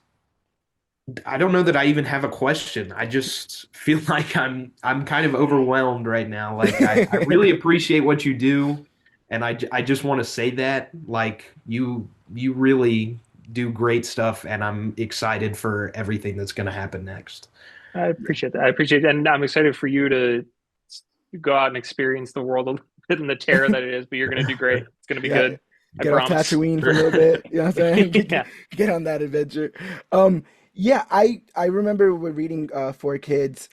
S4: I don't know that I even have a question. I just feel like I'm kind of overwhelmed right now. Like I really appreciate what you do, and I just want to say that like you really do great stuff, and I'm excited for everything that's going to happen next.
S3: I appreciate that. I appreciate that, and I'm excited for you to go out and experience the world a little bit and the terror that it is. But you're going to do great. It's going to be
S1: Yeah.
S3: good. I
S1: Get off
S3: promise.
S1: Tatooine for a little bit. You know what I'm saying?
S3: Yeah.
S1: Get on that adventure. Um, yeah, I remember when reading For Kids.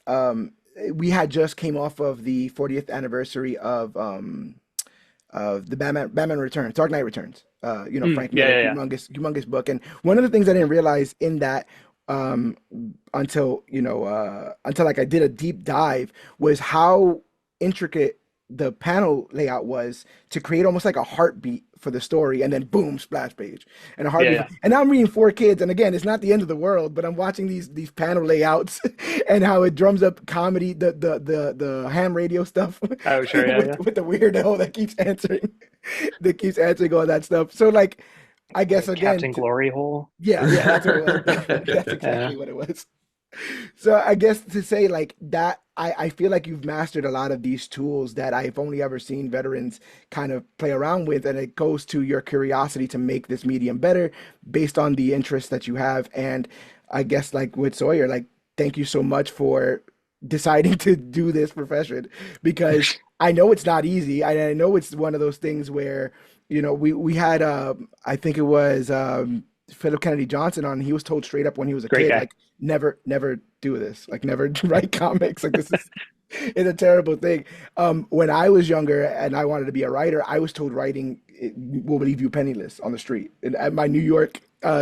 S1: We had just came off of the 40th anniversary of the Batman Returns, Dark Knight Returns. Frank
S3: Yeah,
S1: Miller,
S3: yeah, yeah.
S1: humongous book. And one of the things I didn't realize in that um, until like I did a deep dive was how intricate the panel layout was to create almost like a heartbeat for the story, and then boom, splash page, and a
S3: Yeah,
S1: heartbeat.
S3: yeah.
S1: And now I'm reading Four Kids, and again, it's not the end of the world, but I'm watching these panel layouts and how it drums up comedy, the ham radio stuff
S3: Oh, sure. Yeah, yeah.
S1: with the weirdo that keeps answering, that keeps answering all that stuff. So like, I guess again,
S3: Captain Glory Hole.
S1: yeah, yeah, that's what it was. That's
S3: Yeah.
S1: exactly what it was. So I guess to say like that, I feel like you've mastered a lot of these tools that I've only ever seen veterans kind of play around with, and it goes to your curiosity to make this medium better based on the interests that you have. And I guess like with Sawyer, like thank you so much for deciding to do this profession because I know it's not easy. I know it's one of those things where, we had I think it was Philip Kennedy Johnson on. He was told straight up when he was a
S3: Great
S1: kid,
S3: guy.
S1: like never do this, like never write comics. Like this is it's a terrible thing. When I was younger and I wanted to be a writer, I was told writing will leave you penniless on the street. And at my New York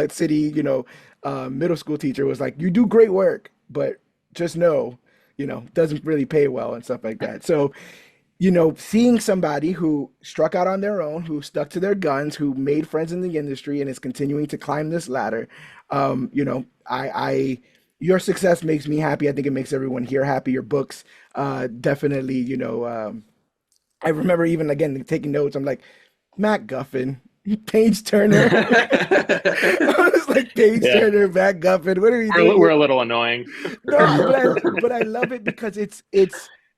S1: City, middle school teacher was like, "You do great work, but just know, doesn't really pay well and stuff like that." So seeing somebody who struck out on their own, who stuck to their guns, who made friends in the industry and is continuing to climb this ladder, your success makes me happy. I think it makes everyone here happy. Your books, definitely, I remember even again taking notes. I'm like, Matt Guffin, Page Turner. I was like, Page
S3: Yeah,
S1: Turner, Matt Guffin. What are you
S3: we're
S1: doing?
S3: a little annoying.
S1: No, but I love it because it's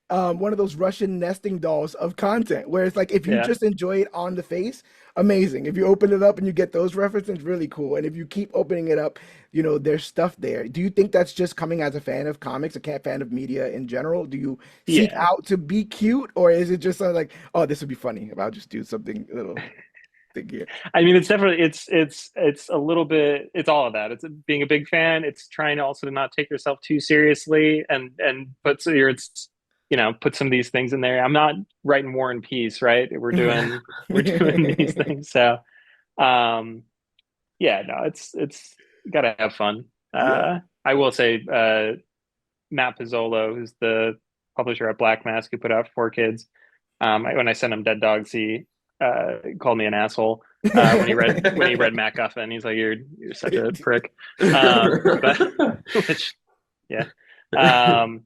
S1: one of those Russian nesting dolls of content where it's like if you
S3: Yeah.
S1: just enjoy it on the face, amazing. If you open it up and you get those references, really cool. And if you keep opening it up, there's stuff there. Do you think that's just coming as a fan of comics, fan of media in general? Do you seek
S3: Yeah.
S1: out to be cute, or is it just like, oh, this would be funny if I'll just do something a little thing here?
S3: I mean, it's definitely it's a little bit it's all of that. It's being a big fan. It's trying to also not take yourself too seriously and put so you're it's put some of these things in there. I'm not writing War and Peace, right? We're doing these things. So um yeah, no, it's gotta have fun.
S1: Yeah.
S3: I will say Matt Pizzolo, who's the publisher at Black Mask, who put out Four Kids. When I sent him Dead Dogs, he called me an asshole when he read Matt Guffin. He's like, "You're such a prick," but which yeah, um,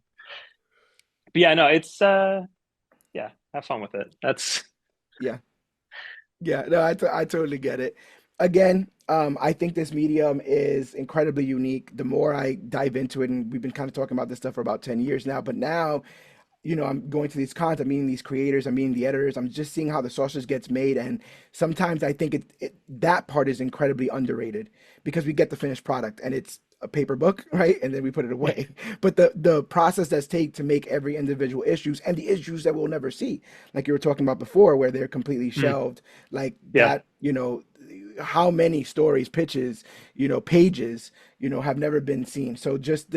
S3: but yeah, no, it's yeah, have fun with it. That's
S1: Yeah. Yeah, no, I totally get it. Again, I think this medium is incredibly unique. The more I dive into it, and we've been kind of talking about this stuff for about 10 years now, but now, I'm going to these cons, I'm meeting these creators, I'm meeting the editors, I'm just seeing how the sausage gets made. And sometimes I think that part is incredibly underrated because we get the finished product and it's a paper book, right? And then we put it away. But the process that's take to make every individual issues and the issues that we'll never see, like you were talking about before, where they're completely
S3: mm,
S1: shelved, like
S3: yeah.
S1: that, how many stories, pitches, pages, have never been seen. So just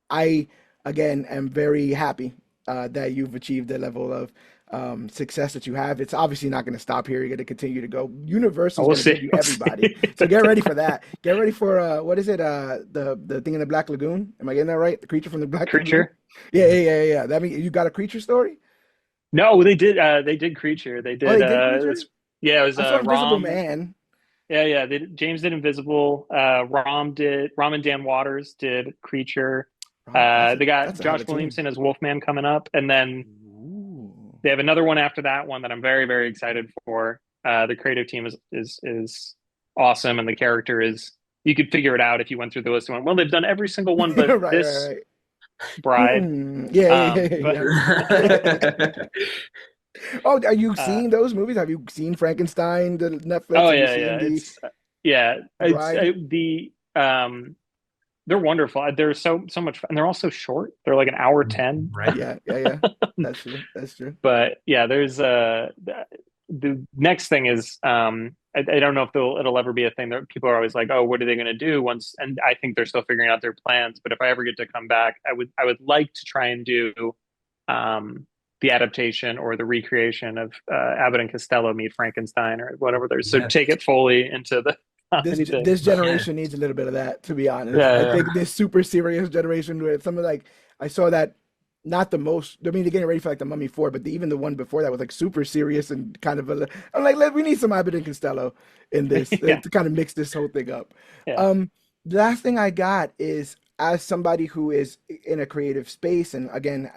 S1: I again am very happy that you've achieved the level of success that you have. It's obviously not going to stop here. You're going to continue to go. Universal's
S3: We'll
S1: going to
S3: see.
S1: give you
S3: We'll
S1: everybody.
S3: see.
S1: So get ready for that. Get ready for what is it? The thing in the Black Lagoon. Am I getting that right? The creature from the Black Lagoon.
S3: Creature.
S1: Yeah, yeah, yeah, yeah. That mean you got a creature story?
S3: No, they did Creature. They
S1: Oh,
S3: did
S1: they did creature.
S3: it was
S1: I saw Invisible
S3: Rom.
S1: Man.
S3: Yeah. James did Invisible. Rom and Dan Waters did Creature.
S1: Rom,
S3: They got
S1: that's a hell of
S3: Josh
S1: a team.
S3: Williamson as Wolfman coming up, and then
S1: Ooh.
S3: they have another one after that one that I'm very very excited for. The creative team is awesome, and the character is you could figure it out if you went through the list and went, well, they've done every single one but
S1: Right, right,
S3: this
S1: right.
S3: bride.
S1: Hmm. Yeah, yeah, yeah,
S3: But
S1: yeah. Oh, are you
S3: uh,
S1: seeing those movies? Have you seen Frankenstein, the Netflix?
S3: oh
S1: Have you
S3: yeah,
S1: seen
S3: yeah,
S1: the
S3: it's
S1: Bride?
S3: they're wonderful. They're so much fun. And they're also short. They're like an hour 10.
S4: Right.
S1: Yeah, yeah, yeah. That's true. That's true.
S3: But yeah, there's the next thing is I don't know if it'll ever be a thing that people are always like, oh, what are they going to do once? And I think they're still figuring out their plans. But if I ever get to come back, I would like to try and do the adaptation or the recreation of Abbott and Costello meet Frankenstein or whatever. There's so
S4: Yes.
S3: take it fully into the
S1: This
S3: comedy thing.
S1: this
S4: Yeah.
S1: generation needs a little bit of that, to be honest.
S3: Yeah,
S1: I
S3: yeah,
S1: think this super serious generation where some of like I saw that not the most. I mean, they're getting ready for like the Mummy 4, but even the one before that was like super serious and kind of a. I'm like, we need some Abbott and Costello in this
S3: yeah,
S1: to kind of mix this whole thing up.
S3: yeah.
S1: Um, the last thing I got is as somebody who is in a creative space, and again,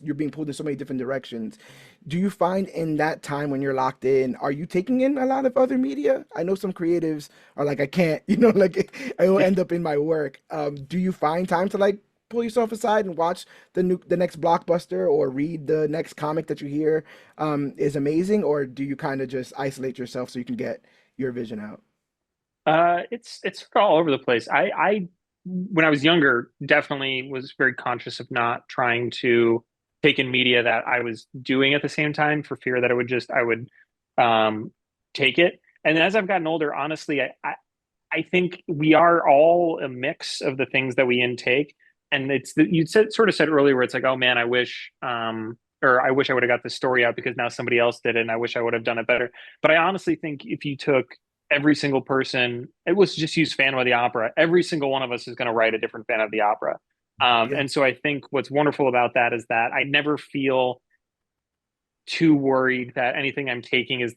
S1: you're being pulled in so many different directions. Do you find in that time when you're locked in, are you taking in a lot of other media? I know some creatives are like, I can't, like I will end up in my work. Do you find time to like pull yourself aside and watch the next blockbuster or read the next comic that you hear is amazing, or do you kind of just isolate yourself so you can get your vision out?
S3: It's sort of all over the place. I when I was younger, definitely was very conscious of not trying to take in media that I was doing at the same time for fear that I would um, take it. And as I've gotten older, honestly, I think we are all a mix of the things that we intake. And you sort of said earlier where it's like, oh man, or I wish I would have got this story out because now somebody else did it, and I wish I would have done it better. But I honestly think if you took every single person, it was just use Phantom of the Opera. Every single one of us is going to write a different Phantom of the Opera.
S1: Yeah.
S3: And so I think what's wonderful about that is that I never feel too worried that anything I'm taking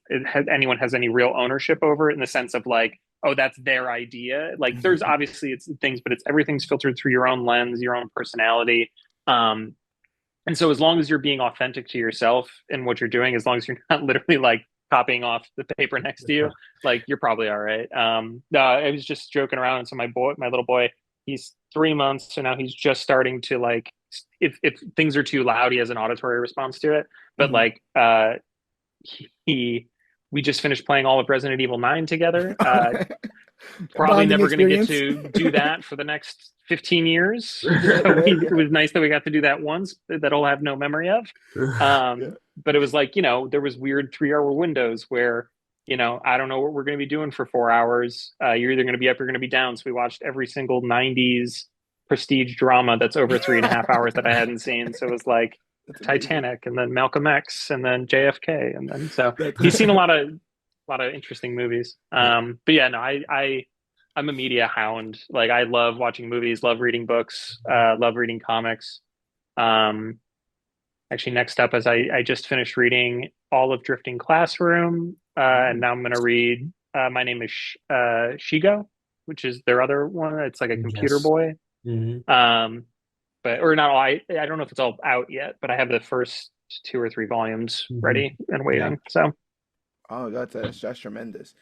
S3: anyone has any real ownership over it in the sense of like, oh, that's their idea. Like there's obviously it's things, but it's everything's filtered through your own lens, your own personality. And so as long as you're being authentic to yourself and what you're doing, as long as you're not literally like copying off the paper next to you, like you're probably all right. No, I was just joking around. And so my little boy, he's 3 months, so now he's just starting to like, if things are too loud, he has an auditory response to it. But
S1: Mhm.
S3: like, he, we just finished playing all of Resident Evil 9 together. Probably
S1: Bonding
S3: never going to get
S1: experience.
S3: to do that for the next 15 years.
S1: Yeah,
S3: So
S1: yeah,
S3: it
S1: yeah,
S3: was nice that we got to do that once that I'll have no memory of.
S1: yeah.
S3: But it was like, there was weird 3 hour windows where, I don't know what we're going to be doing for 4 hours. You're either going to be up, you're going to be down. So we watched every single 90s prestige drama that's over 3.5 hours that I hadn't seen. So it was like
S1: That's amazing.
S3: Titanic and then Malcolm X and then JFK. And then, so
S1: That's
S3: he's seen a lot of interesting movies. But yeah, no, I'm a media hound. Like I love watching movies, love reading books, love reading comics. Um, Actually, next up is I just finished reading all of Drifting Classroom, and
S1: Ooh.
S3: now I'm going to read My Name is Shigo, which is their other one. It's like a computer
S4: Yes.
S3: boy.
S4: Mhm.
S3: Um, but or not all. I don't know if it's all out yet, but I have the first 2 or 3 volumes
S4: Mhm.
S3: ready and
S4: Yeah.
S3: waiting. So
S1: Oh, that's tremendous.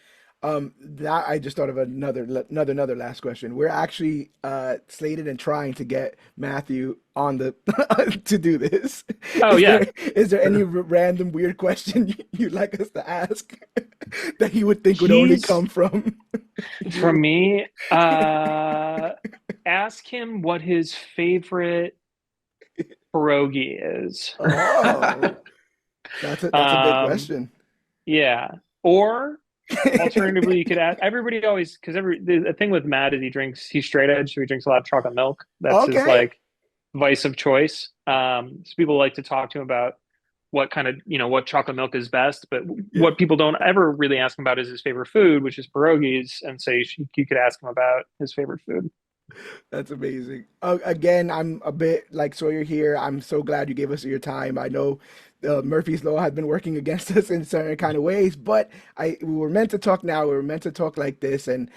S1: That I just thought of another last question. We're actually slated and trying to get Matthew on the to do this.
S3: oh
S1: Is
S3: yeah,
S1: there any random weird question you'd like us to ask that he would think would only
S3: he's
S1: come from
S3: from
S1: you?
S3: me. Ask him what his favorite pierogi is.
S1: Oh, that's a good
S3: Um,
S1: question.
S3: yeah. Or alternatively, you could ask everybody always because the thing with Matt is he's straight edge, so he drinks a lot of chocolate milk. That's his
S1: Okay.
S3: like vice of choice. So people like to talk to him about what kind of what chocolate milk is best, but
S1: Yeah.
S3: what people don't ever really ask him about is his favorite food, which is pierogies. And so you could ask him about his favorite food.
S1: That's amazing. Again, I'm a bit like Sawyer here. I'm so glad you gave us your time. I know Murphy's Law has been working against us in certain kind of ways, but we were meant to talk now. We were meant to talk like this, and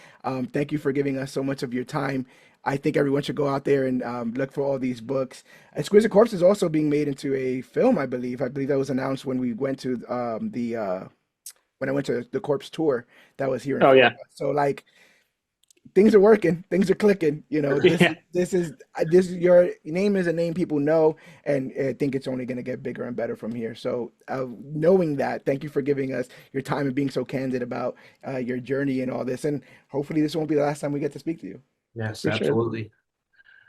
S1: thank you for giving us so much of your time. I think everyone should go out there and look for all these books. Exquisite Corpse is also being made into a film, I believe. I believe that was announced when we went to the when I went to the Corpse tour that was here in
S3: Oh
S1: Florida.
S3: yeah,
S1: So like things are working, things are clicking.
S3: yeah,
S1: This is your name is a name people know, and I think it's only going to get bigger and better from here. So, knowing that, thank you for giving us your time and being so candid about your journey and all this. And hopefully, this won't be the last time we get to speak to you.
S4: Yes,
S3: appreciate
S4: absolutely.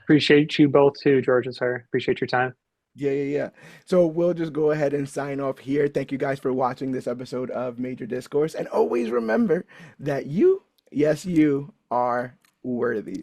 S3: appreciate you both too, George and Sarah. Appreciate your time.
S1: Yeah, yeah, yeah. So we'll just go ahead and sign off here. Thank you guys for watching this episode of Major Discourse, and always remember that you, yes, you are worthy.